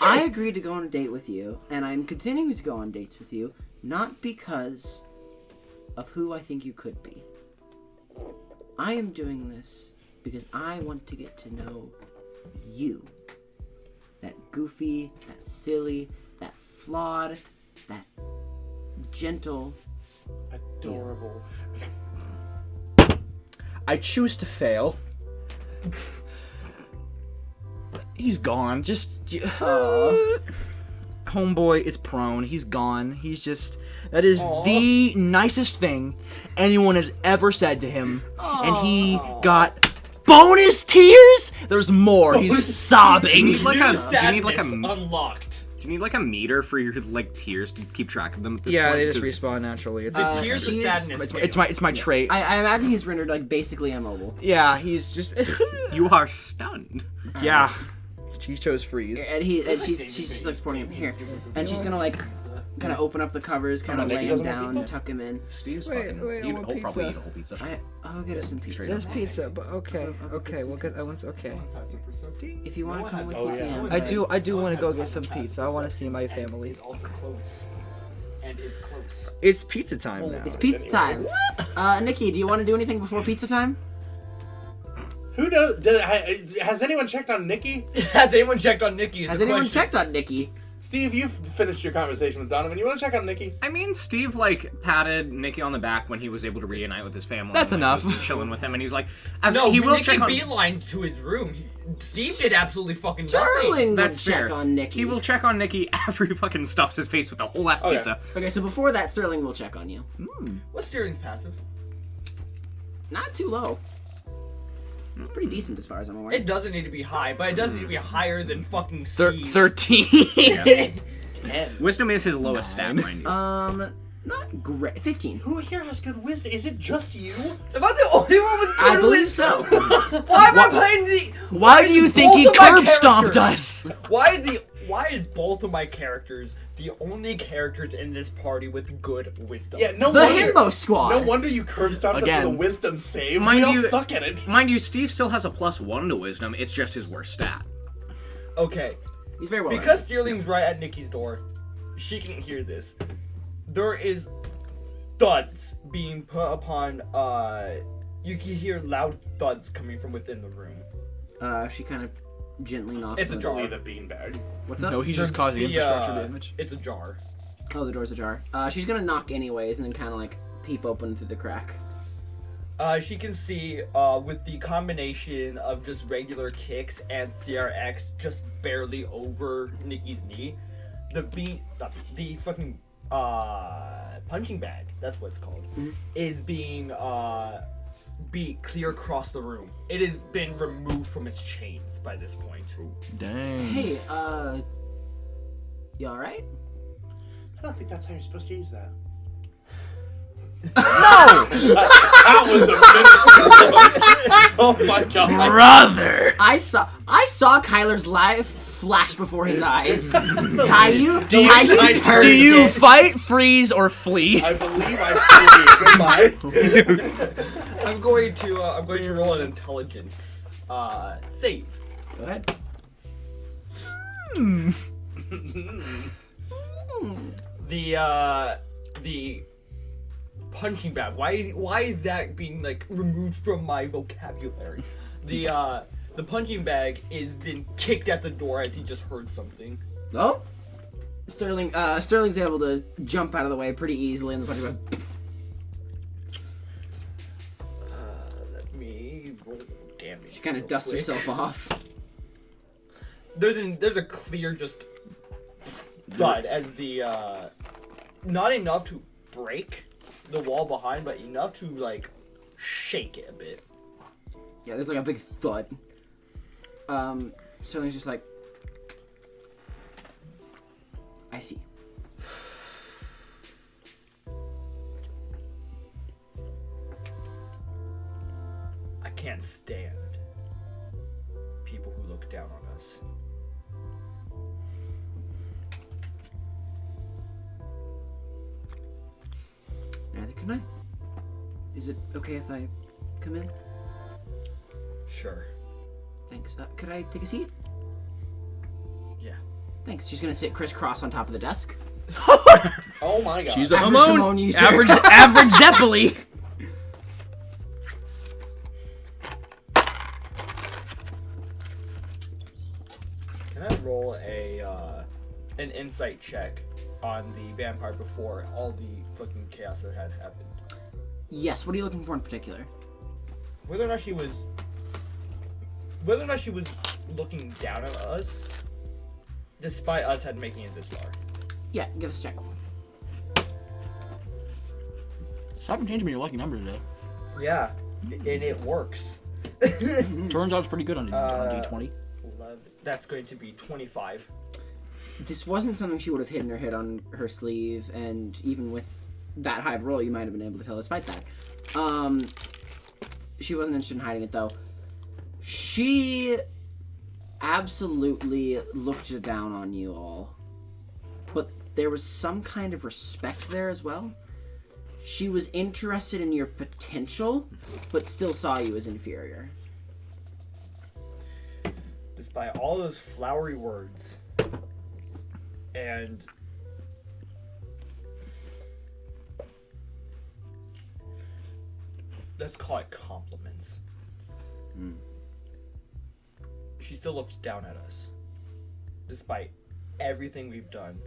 I agreed to go on a date with you, and I'm continuing to go on dates with you, not because of who I think you could be. I am doing this because I want to get to know you. That goofy, that silly, that flawed, that gentle. Adorable. I choose to fail. He's gone. Just homeboy is prone. He's gone. He's just that is the nicest thing anyone has ever said to him. And he got bonus tears. There's more. He's sobbing. Do you need like Sadness unlocked. Do you need like a meter for your like tears to keep track of them at this Yeah, point? they just 'Cause respawn naturally. It's The tears of sadness. it's my trait. I imagine he's rendered like basically immobile. Yeah, he's just you are stunned. yeah. He chose freeze. And she's just like supporting him here, and she's gonna like kind of open up the covers, kind of Nikki lay him doesn't want down, pizza? tuck him in. Steve's Wait, fucking. I want He'll probably pizza. eat a whole pizza. I'll get us some pizza. There's pizza, but okay. We'll get. Okay. If you want to come with Oh, you, yeah. can. I do want to go get some pizza. I want to see my family. It's also close. And it's close. It's pizza time now. It's pizza time. Nikki, do you want to do anything before pizza time? Who has anyone checked on Nikki? Has anyone checked on Nikki? is Has the anyone question. checked on Nikki? Steve, you've finished your conversation with Donovan. You want to check on Nikki? I mean, Steve like patted Nikki on the back when he was able to reunite with his family. That's and, like, enough. was chilling with him, and he's like, No, he will Nikki check on. beeline to his room. Steve did absolutely fucking nothing. Sterling will That's check fair. on Nikki. He will check on Nikki after he fucking stuffs his face with the whole ass Okay. pizza. Okay, so before that, Sterling will check on you. What's Sterling's passive? Not too low. Pretty decent as far as I'm aware. It doesn't need to be high, but it does need to be higher than fucking Steve's. 13. Wisdom is his lowest stat, mind you. Not great. 15. Who here has good wisdom? Is it just you? Am I the only one with I good believe wisdom? so. Why am I playing the? Why do you think he both of my curb stomped characters- us? Why is both of my characters the only characters in this party with good wisdom? Yeah, no The wonder. Himbo Squad. No wonder you curb stomped us Again. with a wisdom save. Mind we all you- suck at it. Mind you, Steve still has a +1 to wisdom. It's just his worst stat. Okay. He's very well. Because Sterling's right at Nikki's door, she can hear this. There is thuds being put upon, you can hear loud thuds coming from within the room. She kind of gently knocks It's on a the jar. door. The beanbag. What's up? No, he's just causing infrastructure damage. It's a jar. Oh, the door's ajar. She's gonna knock anyways, and then kind of like peep open through the crack. She can see with the combination of just regular kicks and CRX just barely over Nikki's knee, the fucking punching bag, that's what it's called, is being beat clear across the room. It has been removed from its chains by this point. Dang. Hey, you alright? I don't think that's how you're supposed to use that. That was a Oh my god. Brother! I saw Kyler's life flash before his eyes. Caillou turned Do you it. fight, freeze, or flee? I believe I flee. Goodbye. I'm going to roll an intelligence save. Go ahead. The punching bag. Why is that being like removed from my vocabulary? The punching bag is then kicked at the door as he just heard something. Oh, Sterling's able to jump out of the way pretty easily, and the punching bag. Let me roll damage. She kind of real dusts quick. herself off. There's a clear just thud as the not enough to break the wall behind, but enough to like shake it a bit. Yeah, there's like a big thud. Sterling's just like, I see. I can't stand people who look down on us. Neither can I. Is it okay if I come in? Sure. Thanks. Could I take a seat? Yeah. Thanks. She's gonna sit crisscross on top of the desk. Oh my god. She's a Average Hamon. Hamon user. Average Zeppeli. Can I roll an insight check on the vampire before all the fucking chaos that had happened? Yes. What are you looking for in particular? Whether or not she was looking down at us, despite us had making it this far. Yeah. Give us a check. Stop changing me your lucky number today. Yeah, and it works. Turns out it's pretty good on D20. 11. That's going to be 25. This wasn't something she would have hidden her head on her sleeve, and even with that high roll, you might have been able to tell despite that. She wasn't interested in hiding it, though. She absolutely looked down on you all. But there was some kind of respect there as well. She was interested in your potential, but still saw you as inferior. Despite all those flowery words and let's call it compliments. She still looks down at us. Despite everything we've done,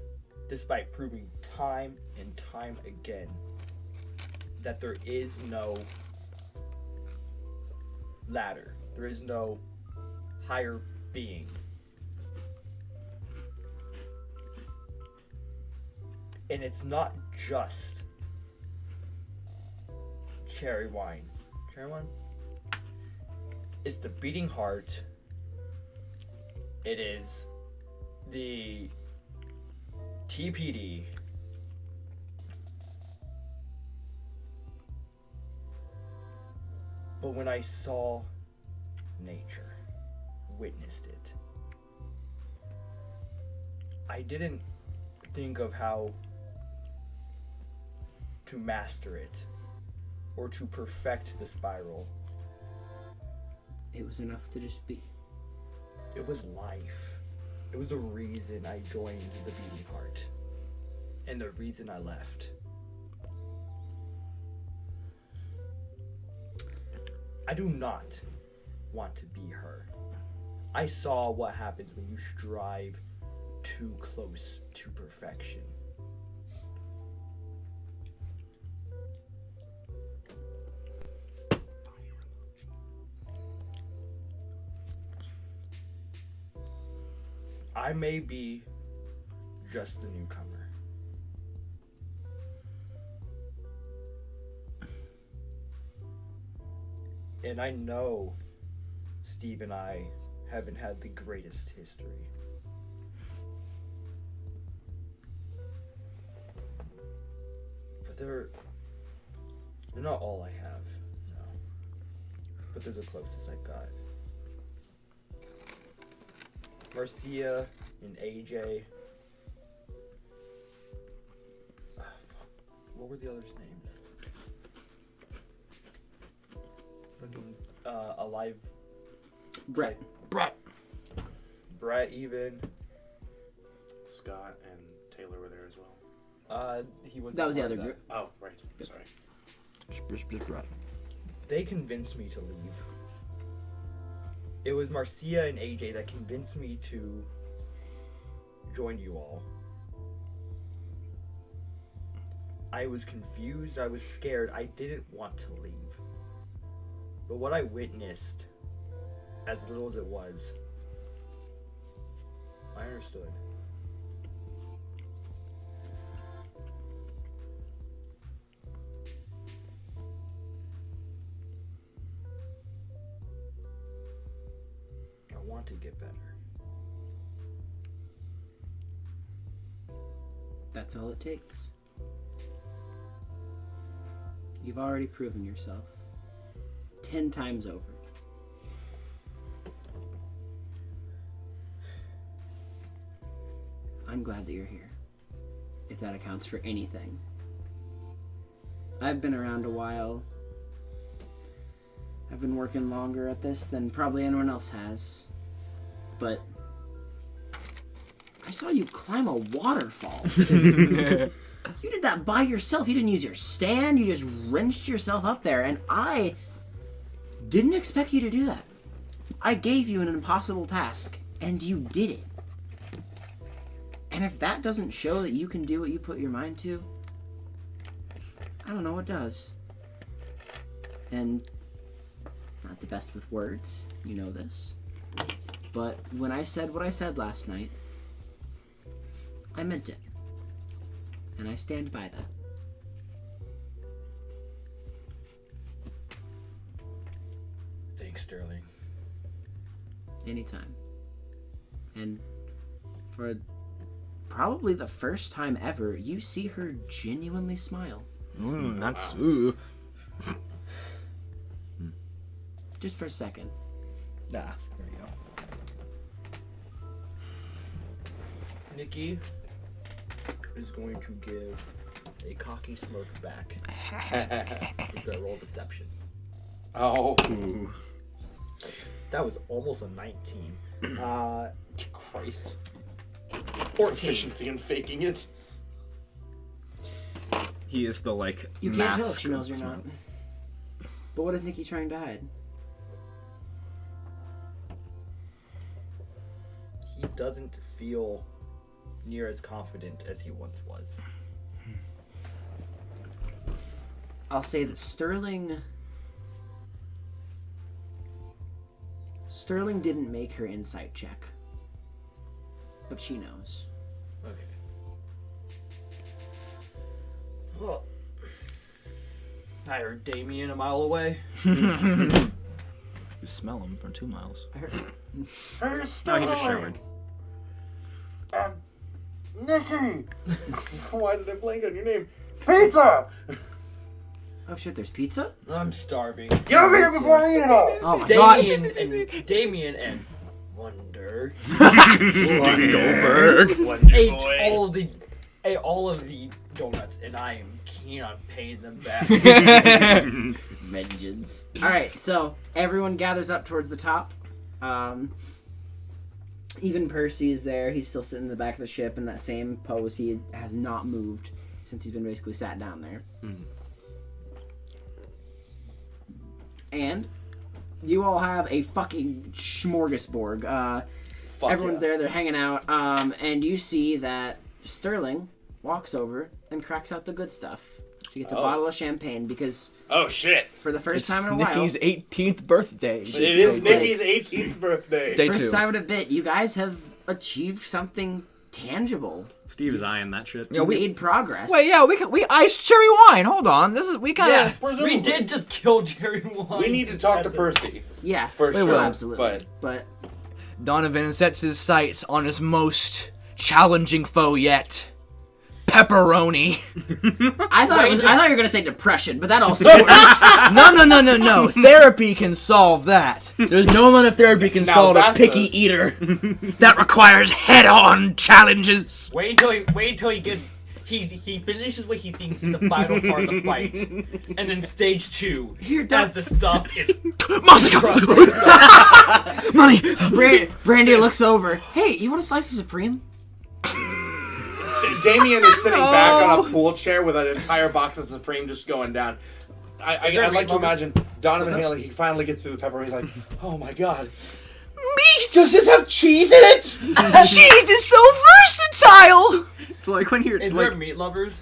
despite proving time and time again that there is no ladder, there is no higher being. And it's not just cherry wine. Cherry wine? It's the beating heart. It is the TPD. But when I saw nature, witnessed it, I didn't think of how to master it or to perfect the spiral. It was enough to just be. It was life. It was the reason I joined the beating heart and the reason I left. I do not want to be her. I saw what happens when you strive too close to perfection. I may be just the newcomer. And I know Steve and I haven't had the greatest history. But they're not all I have, no. But they're the closest I've got. Marcia and AJ. What were the others' names? Fucking alive. Brett. Brett even. Scott and Taylor were there as well. He was. That was the other group. Oh, right. Sorry. Just Brett. They convinced me to leave. It was Marcia and AJ that convinced me to join you all. I was confused, I was scared, I didn't want to leave. But what I witnessed, as little as it was, I understood. I want to get better. That's all it takes. You've already proven yourself 10 times over. I'm glad that you're here, if that accounts for anything. I've been around a while. I've been working longer at this than probably anyone else has. But I saw you climb a waterfall. You did that by yourself. You didn't use your stand. You just wrenched yourself up there. And I didn't expect you to do that. I gave you an impossible task, and you did it. And if that doesn't show that you can do what you put your mind to, I don't know what does. And not the best with words, you know this. But when I said what I said last night, I meant it. And I stand by that. Thanks, Sterling. Anytime. And for probably the first time ever, you see her genuinely smile. That's... Just for a second. There you go. Nikki is going to give a cocky smirk back. He's gonna roll deception. Oh. That was almost a 19. Christ. 14. Efficiency in faking it. He is the, like, You can't tell if mask she knows of you're not. smile. But what is Nikki trying to hide? He doesn't feel near as confident as he once was. I'll say that Sterling didn't make her insight check. But she knows. Okay. Well, I heard Damien a mile away. You smell him from 2 miles. I heard. Hey, No, Sterling! he just showered. Nikki! Why did I blank on your name? Pizza! Oh shit, there's pizza? I'm starving. Get over here before I eat it all! Oh my god! Damien and Wonder Goldberg. ate all of the donuts, and I am keen on paying them back. Vengeance. Alright, so everyone gathers up towards the top. Even Percy is there. He's still sitting in the back of the ship in that same pose. He has not moved since he's been basically sat down there. And you all have a fucking smorgasbord. Fuck Everyone's yeah. there, they're hanging out, and you see that Sterling walks over and cracks out the good stuff. She gets a bottle of champagne because Oh shit! for the first It's time in a Nikki's while, 18th birthday. It is Nikki's 18th birthday. Day first 2. time in a bit, you guys have achieved something tangible. Steve is eyeing that shit. You made progress. Wait, yeah, we iced cherry wine. Hold on, we kind Yeah, of. we did just kill Jerry Wines. We need to talk to Percy. Yeah, For sure, absolutely. But Donovan sets his sights on his most challenging foe yet, pepperoni. I thought you were gonna say depression, but that also works. No. Therapy can solve that. There's no amount of therapy can Now solve a that's picky eater. That requires head-on challenges. Wait until he gets he finishes what he thinks is the final part of the fight, and then stage 2, as the stuff is Money. Brandy looks over. Hey, you want a slice of Supreme? Damien is sitting back on a pool chair with an entire box of Supreme just going down. I'd like to imagine Donovan Haley, he finally gets through the pepperoni. He's like, oh my god. Meat. Does this have cheese in it? Cheese is so versatile. It's like when you're Is like, there meat lovers?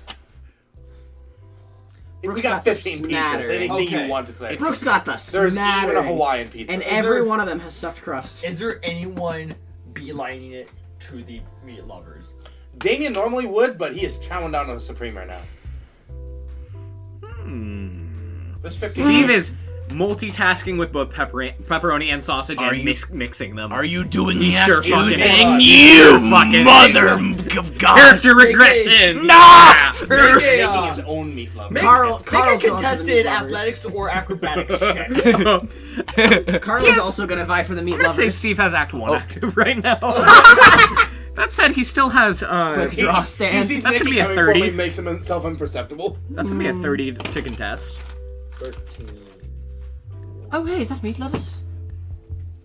We Brooks got got the 15 pizzas. smattering. Anything Okay. you want to say. Brooks got the There's even a smattering. Hawaiian pizza. And Is every there- one of them has stuffed crust. Is there anyone beelining it to the meat lovers? Damien normally would, but he is chowing down on the Supreme right now. There's 15. Steve is multitasking with both pepperoni and sausage and mixing them. Are you doing You the sure actual fucking thing, are. you Fucking mother of God? Character regression. Nah! Making his own meat lover. Carl's Make a going for the contested meat lovers. athletics or acrobatics check. Carl is also gonna vie for the meat I'm gonna say lovers. Steve has Act 1 active right now. That said, he still has, Quick draw He stand. sees That's Nikki gonna be a coming for him 30. and makes himself imperceptible. that's gonna be a 30 to contest. 13. Oh, hey, is that meat lovers?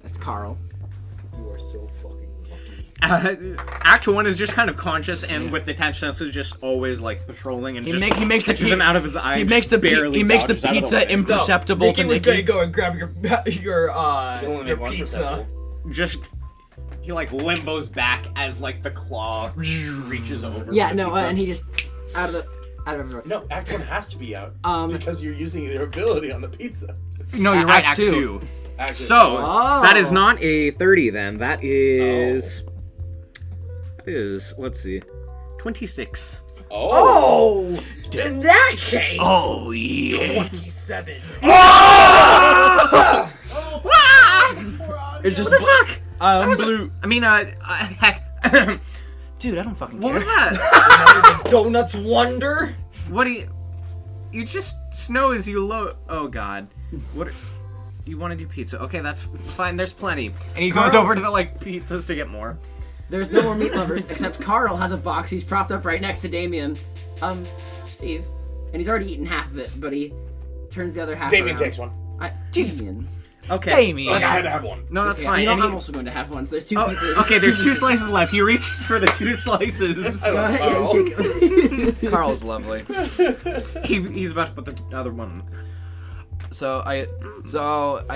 That's Carl. You are so fucking lucky. Act 1 is just kind of conscious and with the tension is just always like patrolling and He just makes the catches him out of his eye. He and makes just the barely pizza dodges out of the way. imperceptible Nikki to was gonna Nikki. go and grab your only your make one pizza. perceptible. Just he like limbos back as like the claw reaches over. Yeah, for the no, pizza. and he just out of everywhere. No, Act 1 has to be out. Um, because you're using your ability on the pizza. No, you're right. Act Act 2. 2. Act So Oh. that is not a 30 then. That is. That is. Let's see. 26. Oh! In that case! Oh yeah. 27. It's just Fuck! blue. I mean, heck. Dude, I don't fucking What care. was that? Donuts Wonder? What do you? You just snow as you load. Oh God. What? You want to do pizza? Okay, that's fine. There's plenty. And he goes over to the like pizzas to get more. There's no more meat lovers, except Carl has a box. He's propped up right next to Damien. Steve. And he's already eaten half of it, but he turns the other half Damien around. takes one. Jesus. Damien. Okay. Damien. I had to have one. No, that's Yeah, fine. you know, And he- I'm also going to have one, so there's two Oh, pizzas. okay, there's 2 slices left. He reaches for the 2 slices. Go ahead, yeah, you take Carl's lovely. He's about to put the other one. So I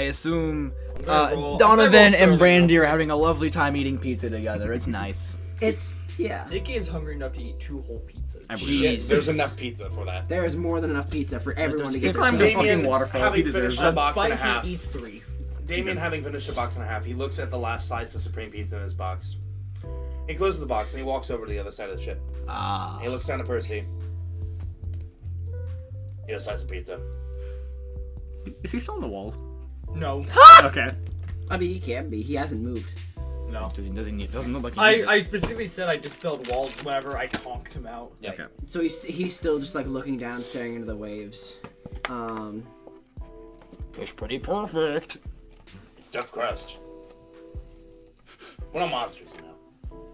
assume gonna roll Donovan and Sterling. Brandy are having a lovely time eating pizza together. It's nice. It's, yeah. Nikki is hungry enough to eat 2 whole pizzas. Shit, there's enough pizza for that. There is more than enough pizza for everyone to get their Climb tea. the fucking waterfall. He having deserves finished a it. box and a Spike, half. he eats 3. Damien having finished a box and a half, he looks at the last slice of Supreme Pizza in his box. He closes the box and he walks over to the other side of the ship. Ah. He looks down at Percy. He has a slice of pizza. Is he still on the walls? No. Okay. I mean, he can be. He hasn't moved. No. Doesn't look like he needs it. I specifically said I dispelled walls whenever I conked him out. Yep. Okay. So he's still just like looking down, staring into the waves. It's pretty perfect. It's stuffed crust. We're not monsters, you know.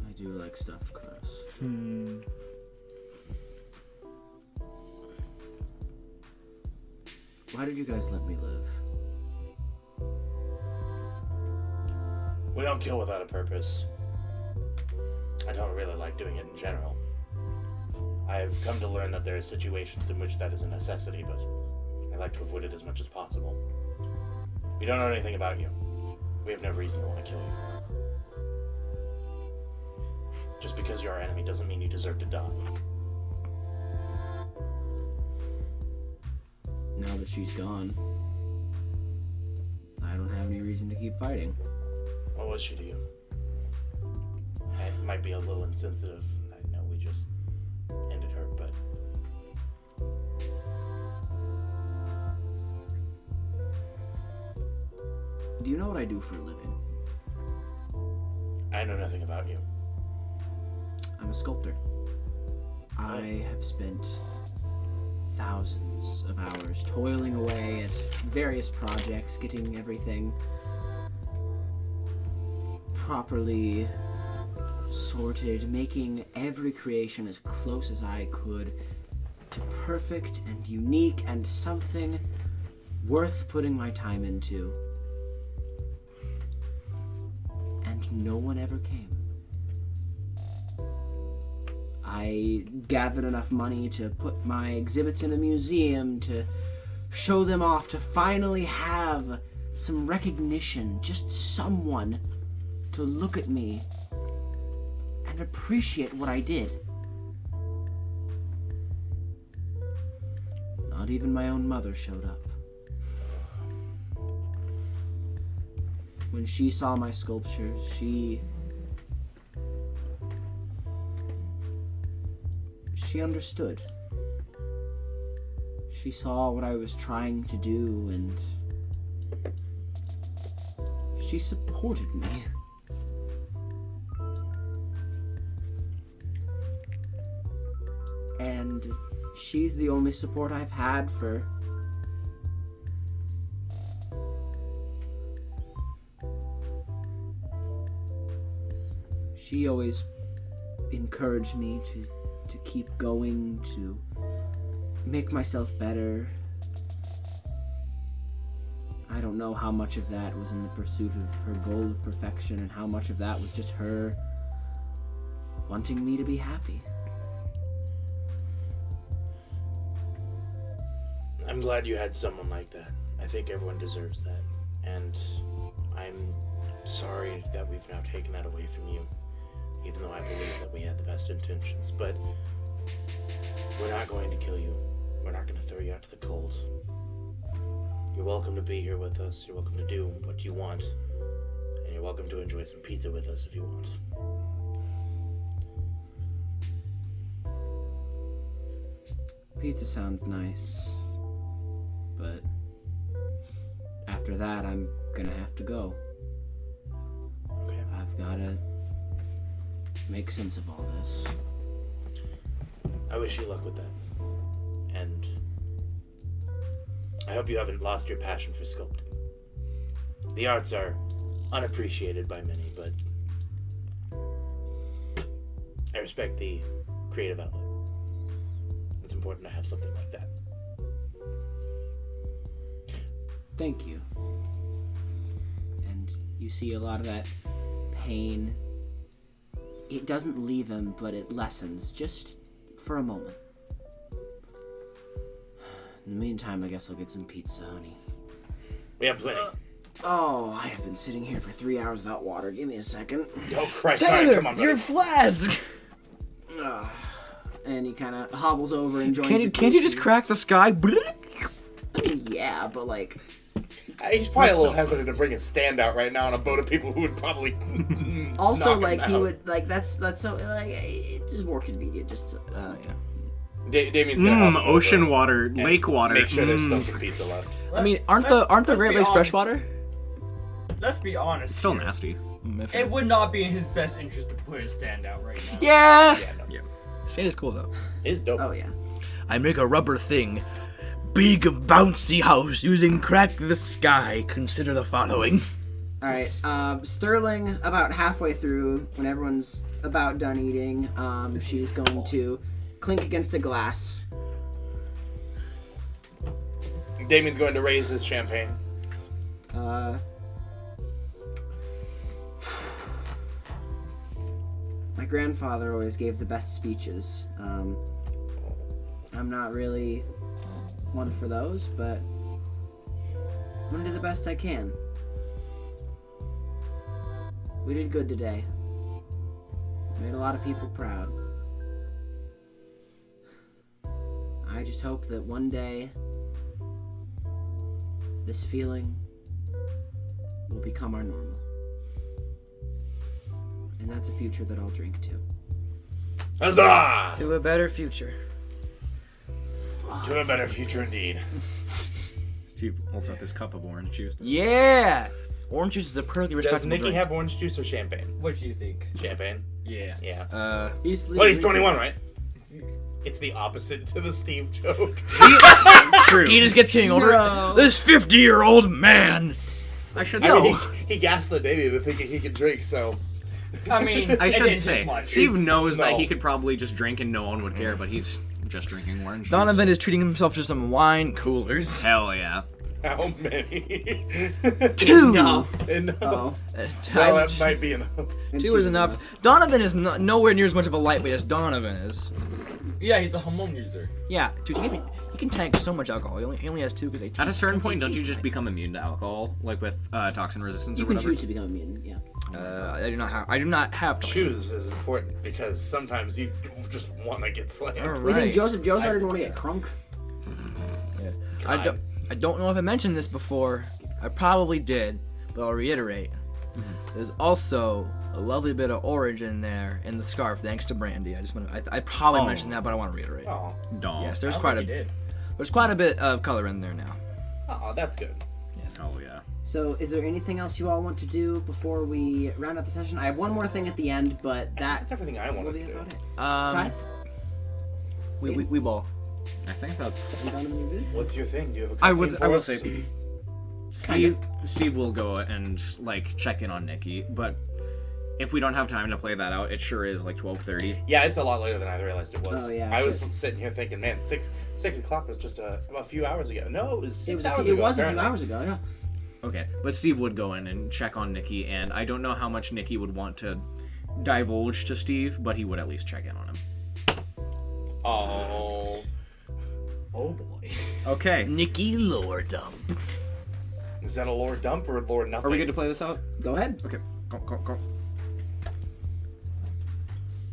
I do like stuffed crust. Why did you guys let me live? We don't kill without a purpose. I don't really like doing it in general. I've come to learn that there are situations in which that is a necessity, but I like to avoid it as much as possible. We don't know anything about you. We have no reason to want to kill you. Just because you're our enemy doesn't mean you deserve to die. Now that she's gone, I don't have any reason to keep fighting. What was she to you? It might be a little insensitive. I know we just ended her, but... Do you know what I do for a living? I know nothing about you. I'm a sculptor. I have spent thousands of hours toiling away at various projects, getting everything properly sorted, making every creation as close as I could to perfect and unique and something worth putting my time into. And no one ever came. I gathered enough money to put my exhibits in a museum, to show them off, to finally have some recognition, just someone to look at me and appreciate what I did. Not even my own mother showed up. When she saw my sculptures, she understood. She saw what I was trying to do, and she supported me. And she's the only support I've had for she always encouraged me to keep going, to make myself better. I don't know how much of that was in the pursuit of her goal of perfection and how much of that was just her wanting me to be happy. I'm glad you had someone like that. I think everyone deserves that. And I'm sorry that we've now taken that away from you, even though I believe that we had the best intentions. But we're not going to kill you. We're not going to throw you out to the cold. You're welcome to be here with us. You're welcome to do what you want. And you're welcome to enjoy some pizza with us if you want. Pizza sounds nice, but after that, I'm gonna have to go. Okay. I've gotta make sense of all this. I wish you luck with that. And I hope you haven't lost your passion for sculpting. The arts are unappreciated by many, but I respect the creative outlet. It's important to have something like that. Thank you. And you see a lot of that pain. It doesn't leave him, but it lessens, just for a moment. In the meantime, I guess I'll get some pizza, honey. We have plenty. Oh, I have been sitting here for 3 hours without water. Give me a second. Oh, Christ. All right, come on, buddy. your flask! And he kind of hobbles over and joins Can't you just crack the sky? I mean, yeah, but like... He's probably a little hesitant to bring a stand out right now on a boat of people who would probably Also, knock him like, he out. would... Like, that's so... Like, it's just more convenient, just... Yeah. Damien's gonna help him Ocean over water, and lake water. Make sure there's still some pizza left. I mean, aren't the Great Lakes honest. freshwater? Let's be honest. It's still here. nasty. It would not be in his best interest to put his stand out right now. Yeah! Yeah, no. Shade is cool, though. It's dope. Oh, yeah. I make a rubber thing. Big bouncy house using crack the sky. Consider the following. Alright, Sterling, about halfway through, when everyone's about done eating, she's going to clink against a glass. Damien's going to raise his champagne. My grandfather always gave the best speeches. I'm not really one for those, but gonna do the best I can. We did good today. Made a lot of people proud. I just hope that one day this feeling will become our normal. And that's a future that I'll drink to. Huzzah! To a better future. To a better future indeed. Steve holds up his cup of orange juice. Yeah! Orange juice is a perfectly Does respectable Nikki drink. have orange juice or champagne? What do you think? Champagne? Yeah. Yeah. He's Well, he's 21, right? It's the opposite to the Steve joke. True. He just gets getting older. Bro. This 50-year-old man. I should I mean, No. he gaslit Davey into thinking he could drink, so... I mean, I it should didn't say take much. Steve knows that No. he could probably just drink and no one would care, but he's just drinking orange juice. Donovan is treating himself to some wine coolers. Hell yeah. How many? Two. Enough. Oh. No, that might be enough. Two is enough. Donovan is nowhere near as much of a lightweight as Donovan is. Yeah, he's a hormone user. Yeah, dude, he can tank so much alcohol. He only has two because At a certain point, don't you just become immune to alcohol, like with toxin resistance You or can whatever? choose to become immune, yeah. I do not have toxins. Choose is important because sometimes you just want to get slammed. All We think right. Joseph didn't want to get crunk. I don't know if I mentioned this before. I probably did, but I'll reiterate. There's also a lovely bit of orange in there in the scarf, thanks to Brandy. I probably Oh. mentioned that, but I want to reiterate. Oh, Dong. Yes, I there's don't quite think he a did. there's quite a bit of color in there now. oh, that's good. Oh yeah. So, is there anything else you all want to do before we round out the session? I have one more thing at the end, but That's everything I will wanted be to do. about it. Um, we ball. I think that's. You done when you're good? What's your thing? Do you have a I cutscene would. I for will us? say. Kind Steve will go and like check in on Nikki, but if we don't have time to play that out, it sure is like 12:30. Yeah, it's a lot later than I realized it was. Oh, yeah, I was shit. sitting here thinking, man, 6 o'clock was just a few hours ago. No, it was 6 It was, hours it ago. was a few apparently. hours ago, yeah. Okay, but Steve would go in and check on Nikki, and I don't know how much Nikki would want to divulge to Steve, but he would at least check in on him. Oh. Oh boy. Okay. Nikki lore dump. Is that a lore dump or lore nothing? Are we good to play this out? Go ahead. Okay. Go.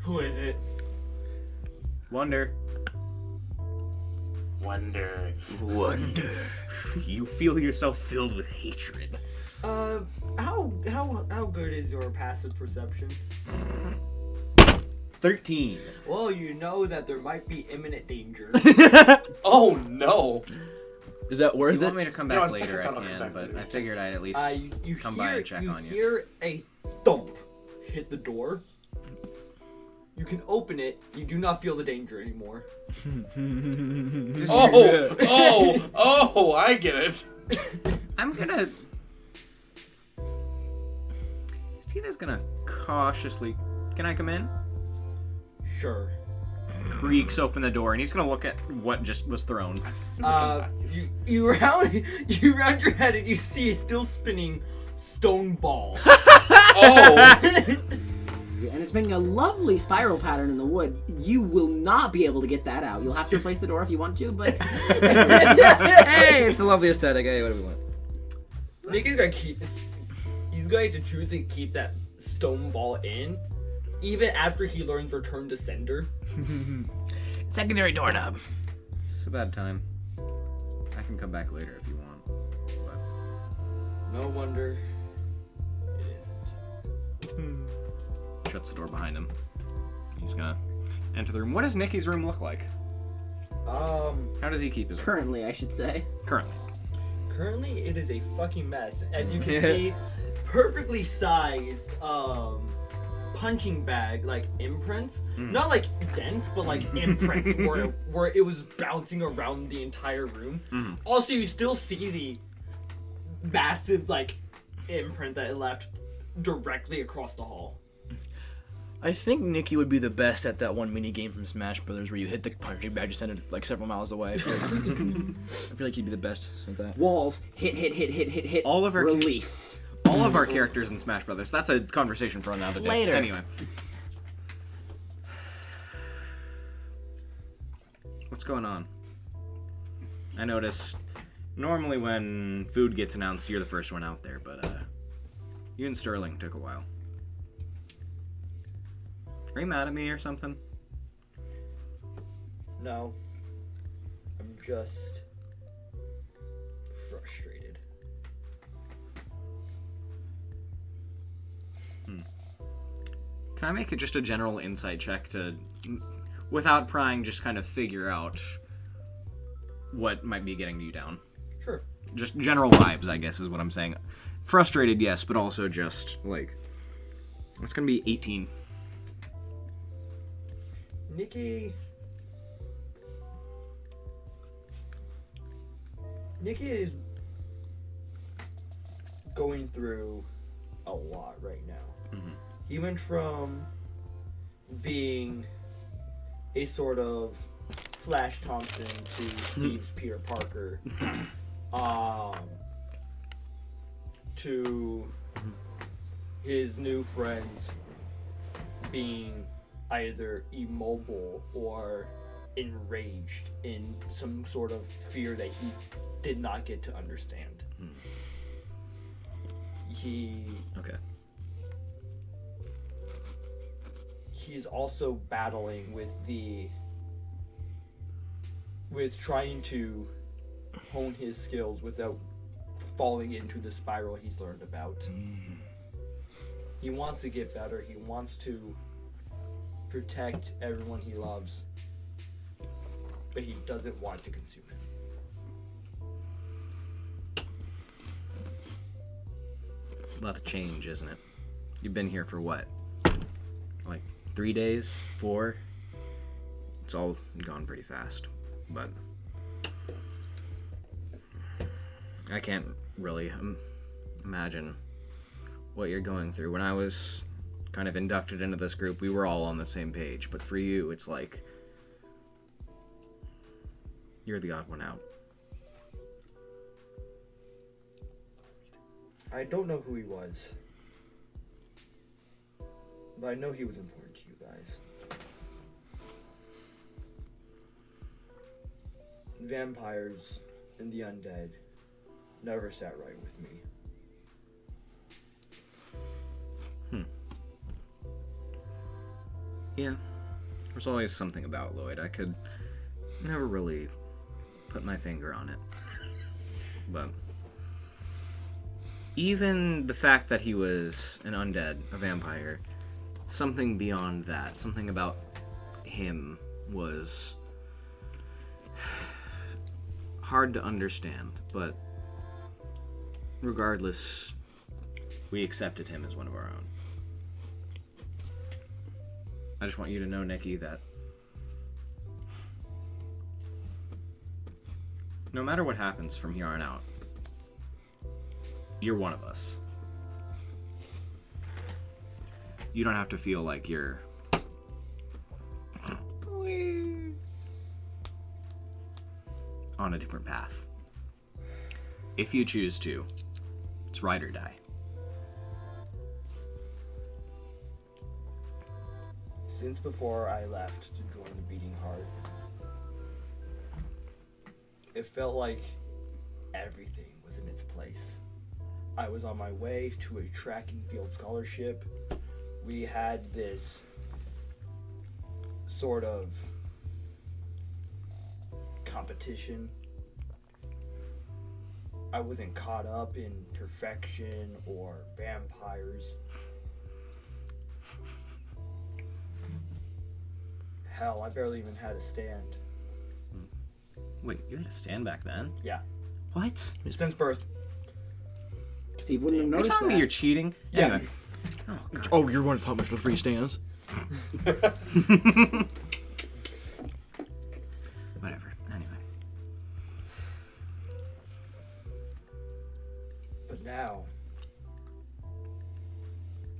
Who is it? Wonder. Wonder. You feel yourself filled with hatred. How good is your passive perception? 13. Well, you know that there might be imminent danger. Oh no. Is that If worth you it? want me to come No, back on second later, I thought, I'll come can, back but later. I figured I'd at least You come hear, by and check on you. hear a thump hit the door. You can open it. You do not feel the danger anymore. Oh, I get it. I'm gonna... Steve is gonna cautiously... Can I come in? Sure. Creaks open the door, and he's gonna look at what just was thrown. You round your head and you see a still spinning stone ball. Oh. And it's making a lovely spiral pattern in the wood. You will not be able to get that out. You'll have to replace the door if you want to, but... Hey, it's a lovely aesthetic. Hey, what do we want? Nick is gonna he's going to choose to keep that stone ball in, even after he learns return to sender. Secondary doorknob. This is a bad time. I can come back later if you want. But No wonder it isn't. shuts the door behind him. He's gonna enter the room. What does Nikki's room look like? How does he keep his room? Currently, I should say. Currently. Currently, it is a fucking mess. As you can see, perfectly sized punching bag like imprints, not like dents, but like imprints where it was bouncing around the entire room. Also, you still see the massive like imprint that it left directly across the hall. I think Nikki would be the best at that one mini game from Smash Brothers where you hit the punching bag, you send it like several miles away. I feel like he'd be the best at that. Walls. Hit. All of our Release. all of our characters in Smash Brothers. That's a conversation for another day. Later. Anyway. What's going on? I noticed Normally when food gets announced, you're the first one out there, but you and Sterling took a while. Are you mad at me or something? No. I'm just frustrated. Can I make it just a general insight check to, without prying, just kind of figure out what might be getting you down? Sure. Just general vibes, I guess, is what I'm saying. Frustrated, yes, but also just, like, it's gonna be 18. Nikki is going through a lot right now. Mhm. He went from being a sort of Flash Thompson to Steve's Peter Parker, to his new friends being either immobile or enraged in some sort of fear that he did not get to understand. Okay. He's also battling with trying to hone his skills without falling into the spiral he's learned about. He wants to get better. He wants to protect everyone he loves, but he doesn't want to consume it. A lot of change, isn't it? You've been here for what? Like 3 days? 4? It's all gone pretty fast, but I can't really imagine what you're going through. When I was kind of inducted into this group, we were all on the same page, but for you, it's like you're the odd one out. I don't know who he was, but I know he was important to you guys. Vampires and the undead never sat right with me. Yeah, there's always something about Lloyd. I could never really put my finger on it. But even the fact that he was an undead, a vampire, something beyond that, something about him was hard to understand, but regardless, we accepted him as one of our own. I just want you to know, Nikki, that no matter what happens from here on out, you're one of us. You don't have to feel like you're on a different path. If you choose to, it's ride or die. Since before I left to join the Beating Heart, it felt like everything was in its place. I was on my way to a track and field scholarship. We had this sort of competition. I wasn't caught up in perfection or vampires. Hell, I barely even had a stand. Wait, you had a stand back then? Yeah, What? since birth. Steve wouldn't have You're noticed telling me that. you're cheating? Yeah. Anyway. Oh, God. Oh, you're one to taught me for 3 stands. Whatever. Anyway. But now,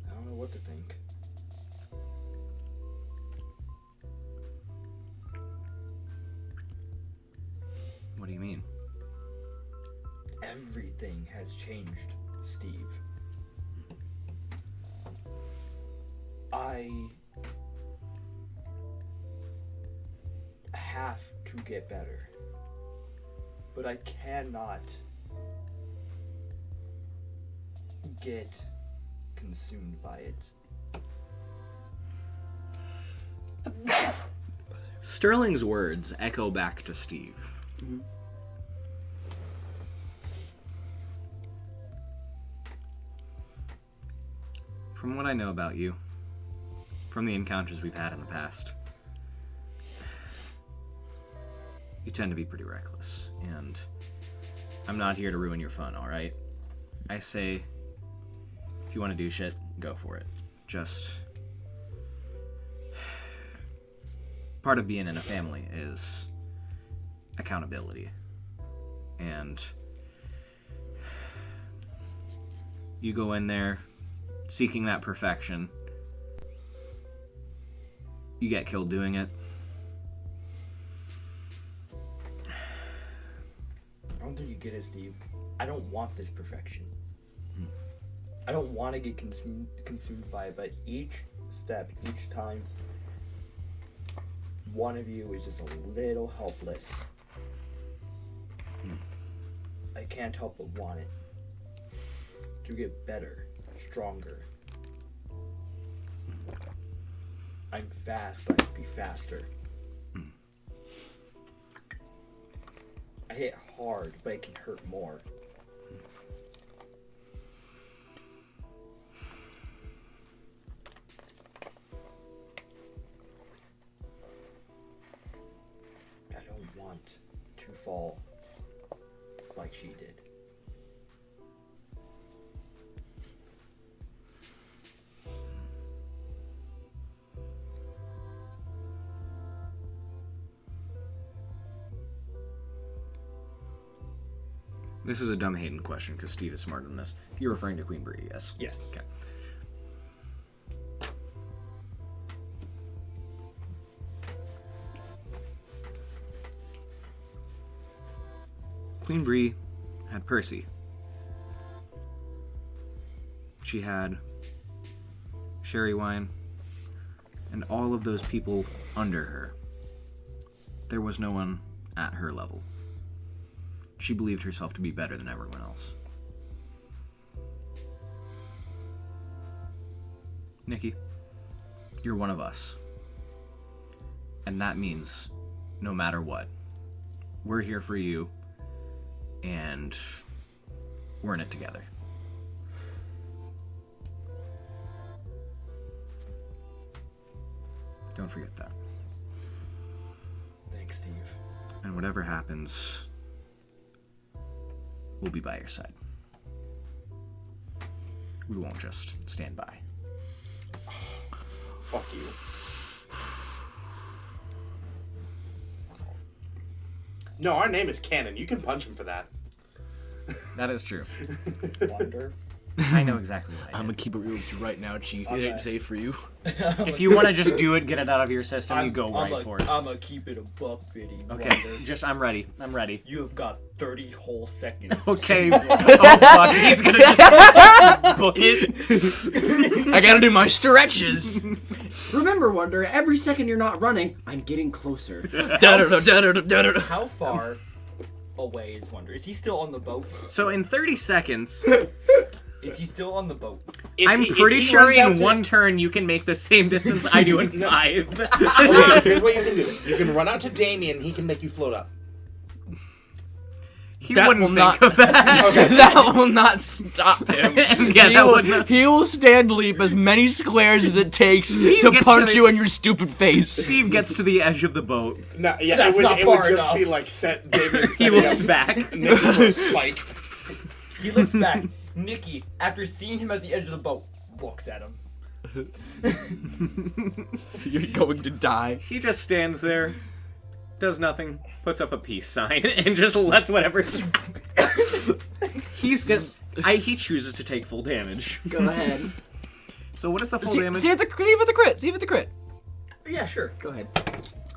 I don't know what to think. What do you mean? Everything has changed, Steve. I have to get better. but I cannot get consumed by it. Sterling's words echo back to Steve. Mhm. From what I know about you, from the encounters we've had in the past, you tend to be pretty reckless, and I'm not here to ruin your fun, alright? I say, if you want to do shit, go for it. Just... part of being in a family is accountability. And you go in there seeking that perfection. You get killed doing it. I don't think you get it, Steve. I don't want this perfection. I don't want to get consumed by it, but each step, each time, one of you is just a little helpless. I can't help but want it to get better, stronger. I'm fast, but I can be faster. I hit hard, but it can hurt more. I don't want to fall like she did. This is a dumb Hayden question, because Steve is smarter than this. You're referring to Queen Bree, yes? Yes. Okay. Queen Bree had Percy. She had Sherry Wine and all of those people under her. There was no one at her level. She believed herself to be better than everyone else. Nikki, you're one of us. And that means no matter what, we're here for you, and we're in it together. Don't forget that. Thanks, Steve. And whatever happens, we'll be by your side. We won't just stand by. Fuck you. No, our name is Cannon. You can punch him for that. That is true. Wonder. I know exactly what I I'm did. gonna keep it real with you right now, Chief. It Okay. ain't safe for you. If you want to just do it, get it out of your system, you go right for it. I'm gonna keep it a buck, Biddy. Okay, Wonder. I'm ready. I'm ready. You have got 30 whole seconds. Okay. Oh fuck, he's gonna just book it. I gotta do my stretches. Remember, Wonder, every second you're not running, I'm getting closer. Da-da-da-da-da-da-da. How far away is Wonder? Is he still on the boat? So in 30 seconds, Is he still on the boat? I'm pretty sure in one turn you can make the same distance I do in 5. Okay, here's what you can do. You can run out to Damien. He can make you float up. He That wouldn't will think not- of that. That will not stop him. Yeah, he, that will, would not- he will stand leap as many squares as it takes Steve to gets punch to the- you in your stupid face. Steve gets to the edge of the boat. No, yeah, That's it not would far just enough. be like set Damien He setting looks up back. Nikki for a spike. He looks back. Nikki, after seeing him at the edge of the boat, looks at him. You're going to die. He just stands there, does nothing, puts up a peace sign, and just lets whatever. He chooses to take full damage. Go ahead. So what is the full See damage? if it's a crit. See if it's a crit. Yeah, sure. Go ahead.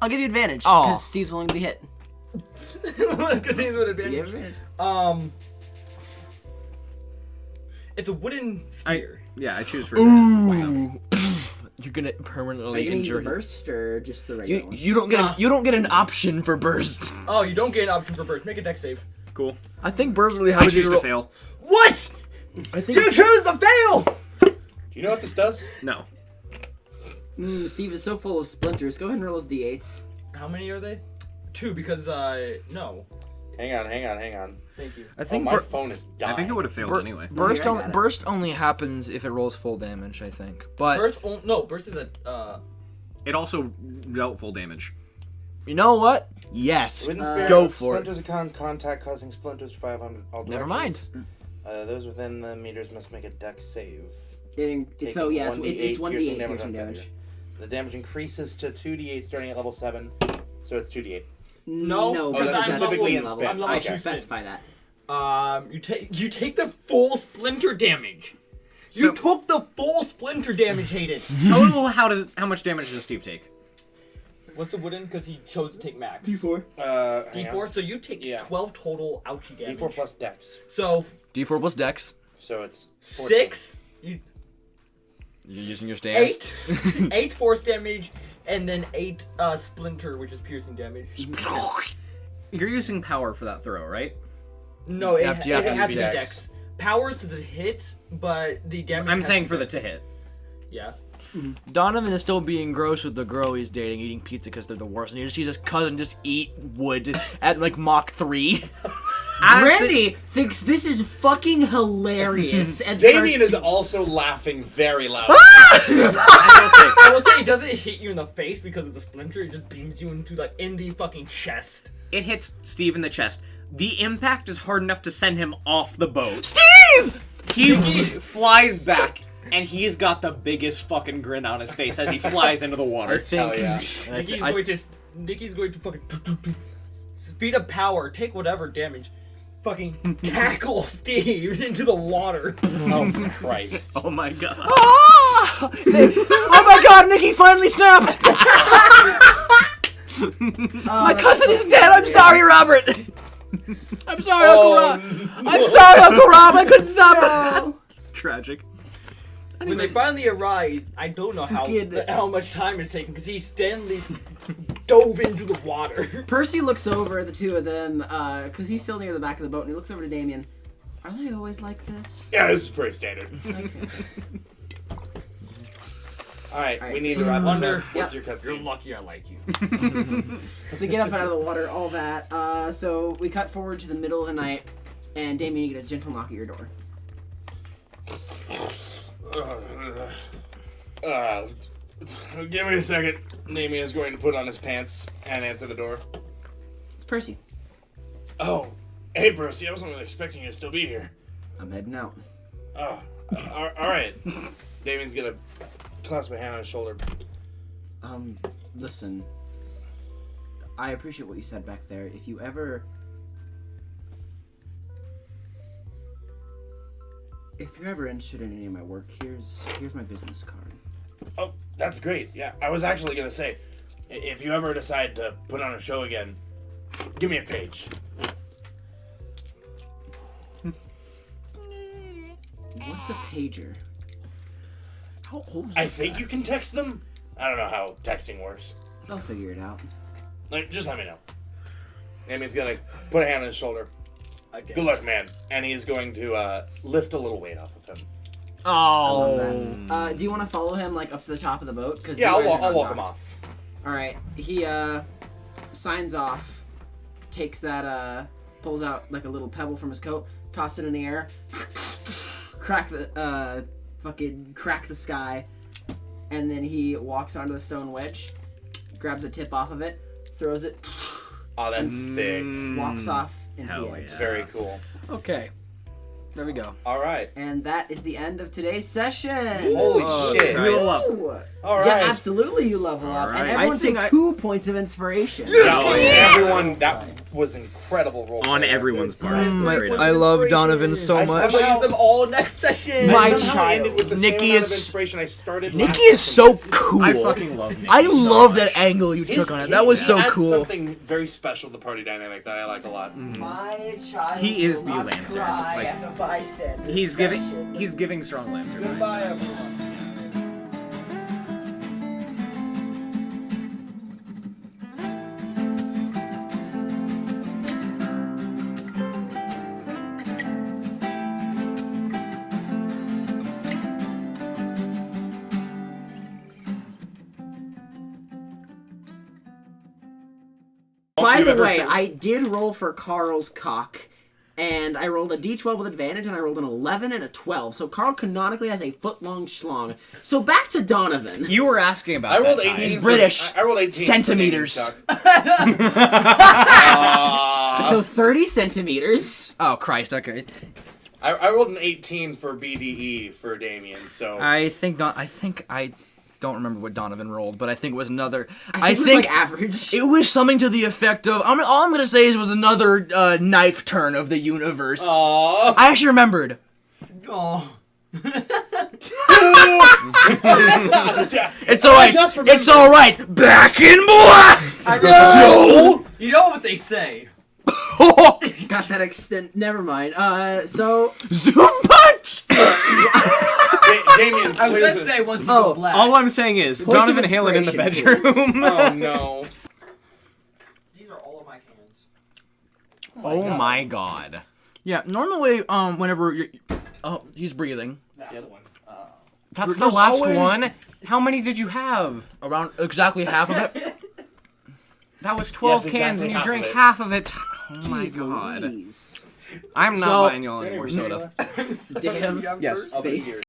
I'll give you advantage, Aw. because Steve's willing to be hit. Good things with Do you have advantage. advantage? It's a wooden spear. I choose for advantage. So. Ooh. You're gonna Are permanently you gonna use the injure him. burst, or just the regular You, one? you don't get an option for burst. Oh, you don't get an option for burst. Make a dex save. Cool. I think Burst really I has choose to fail. What? I think You choose to fail! Do you know what this does? No. Steve is so full of splinters. Go ahead and roll his d8s. How many are they? 2, because, no. Hang on. Thank you. I think my phone is dying. I think it would have failed anyway. Burst, Here, I got it. burst only happens if it rolls full damage, I think. But Burst is a, It also dealt full damage. you know what? Yes. Wind Spirit, Go for it. splinters upon contact, causing splinters to 500 all Never directions. Those within the meters must make a dex save. So yeah, it's 1d8 1d8 piercing piercing on damage. failure. The damage increases to 2d8 starting at level 7, so it's 2d8. No, because that's I'm specifically level- in spec. I'm level I Okay. should specify that. you take the full splinter damage. You took the full splinter damage, Hayden. Total, how much damage does Steve take? What's the wooden? Because he chose to take max. D4. Hang on. D4, so you take Yeah. 12 total ouchie damage. D4 plus dex. So D4 plus Dex. So it's 14. 6, You're using your stance. 8 force damage, and then 8 splinter, which is piercing damage. You're using power for that throw, right? No, it have to- you have to has to use be dex. dex. Powers to the hit, but the damage. I'm has saying to for be the to hit. Yeah. Donovan is still being gross with the girl he's dating, eating pizza because they're the worst. And he just sees his cousin just eat wood at like Mach 3. Randy thinks this is fucking hilarious and Damien starts is also laughing very loud. I will say it doesn't hit you in the face because of the splinter. It just beams you into like in the fucking chest. It hits Steve in the chest. The impact is hard enough to send him off the boat. Steve! He flies back, and he's got the biggest fucking grin on his face as he flies into the water. Hell yeah. Nikki's going to fucking speed up power, take whatever damage, fucking tackle Steve into the water. Oh Christ. Oh my god. Ah! Oh my god, Nikki finally snapped! My cousin is dead! I'm sorry, Robert! I'm sorry, Uncle Rob! I'm sorry, Uncle Rob! I couldn't stop it! Tragic. When they finally arrive, I don't know Fucking- how much time it's taking because Stanley dove into the water. Percy looks over at the two of them, because he's still near the back of the boat, and he looks over to Damien. Are they always like this? Yeah, this is pretty standard. Okay. Alright, Alright, we need so to wrap this Wonder- up. What's Yep. your You're cutscene? lucky I like you. So they get up out of the water, all that. So we cut forward to the middle of the night, and Damien, you get a gentle knock at your door. Give me a second. Damien is going to put on his pants and answer the door. It's Percy. Oh, hey Percy, I wasn't really expecting you to still be here. I'm heading out. Oh, alright. Damien's gonna clasp my hand on his shoulder. Listen. I appreciate what you said back there. If you're ever interested in any of my work, here's my business card. Oh, that's great. Yeah, I was actually gonna say, if you ever decide to put on a show again, give me a page. What's a pager? How old is I this think guy? you can text them. I don't know how texting works. I'll figure it out. Like, just let me know. Damien's gonna put a hand on his shoulder. Again. Good luck, man. And he's going to lift a little weight off of him. Oh. Do you want to follow him like up to the top of the boat? Cause Yeah, you guys are I'll not walk him docked. off. All right. He signs off, takes that pulls out like a little pebble from his coat, tosses it in the air, crack the sky, and then he walks onto the stone wedge, grabs a tip off of it, throws it, Oh, that's sick. walks off into Hell the edge. yeah. Very cool. Okay. There we go. All right. And that is the end of today's session. Holy shit. Level up. Ooh. All right. Yeah, absolutely. You level up, and Alright. everyone I think take 2 points of inspiration. Everyone, that was incredible role. On play. everyone's part. Straight up. I love Donovan so I much. somehow- Use them all next session. My I somehow child. ended with the Nikki same amount of is- inspiration I started. Nikki last is so session. cool. I fucking love Nick. I so love much. that angle you His- took on it. That was he so adds cool. Something very special to the party dynamic that I like a lot. My child He is will the not Lancer, cry like, at a bystander He's session. giving strong Lancer. Goodbye, everyone. By you've the ever way, heard. I did roll for Carl's cock, and I rolled a d12 with advantage, and I rolled an 11 and a 12. So Carl canonically has a foot-long schlong. So back to Donovan. You were asking about I rolled that 18. time. He's British. I rolled 18 Centimeters. For Damien Chuck. So 30 centimeters. Oh Christ. Okay. I rolled an 18 for BDE for Damien. So I think I don't remember what Donovan rolled, but I think it was another. I think it was like average. It was something to the effect of. All I'm gonna say is it was another knife turn of the universe. Aww. I actually remembered. Oh. It's all right. It's all right. Back in black. You know what they say. Got that extent. Never mind. So Zoom punch. Damien I was clears gonna it. say once you Oh, go black. All I'm saying is, Point of Donovan Halen in the inspiration, bedroom. Oh no. These are all of my cans. Oh my god. Yeah. Normally, whenever you're, oh, he's breathing. That's the one. That's the There's last always- one? How many did you have? Around exactly half of it. That was 12 Yes, cans exactly and you half drank of it. half of it. Oh my Jeez god. Louise. I'm not So- buying y'all any more soda. Damn. You have Yes. first? I'll be Space. here.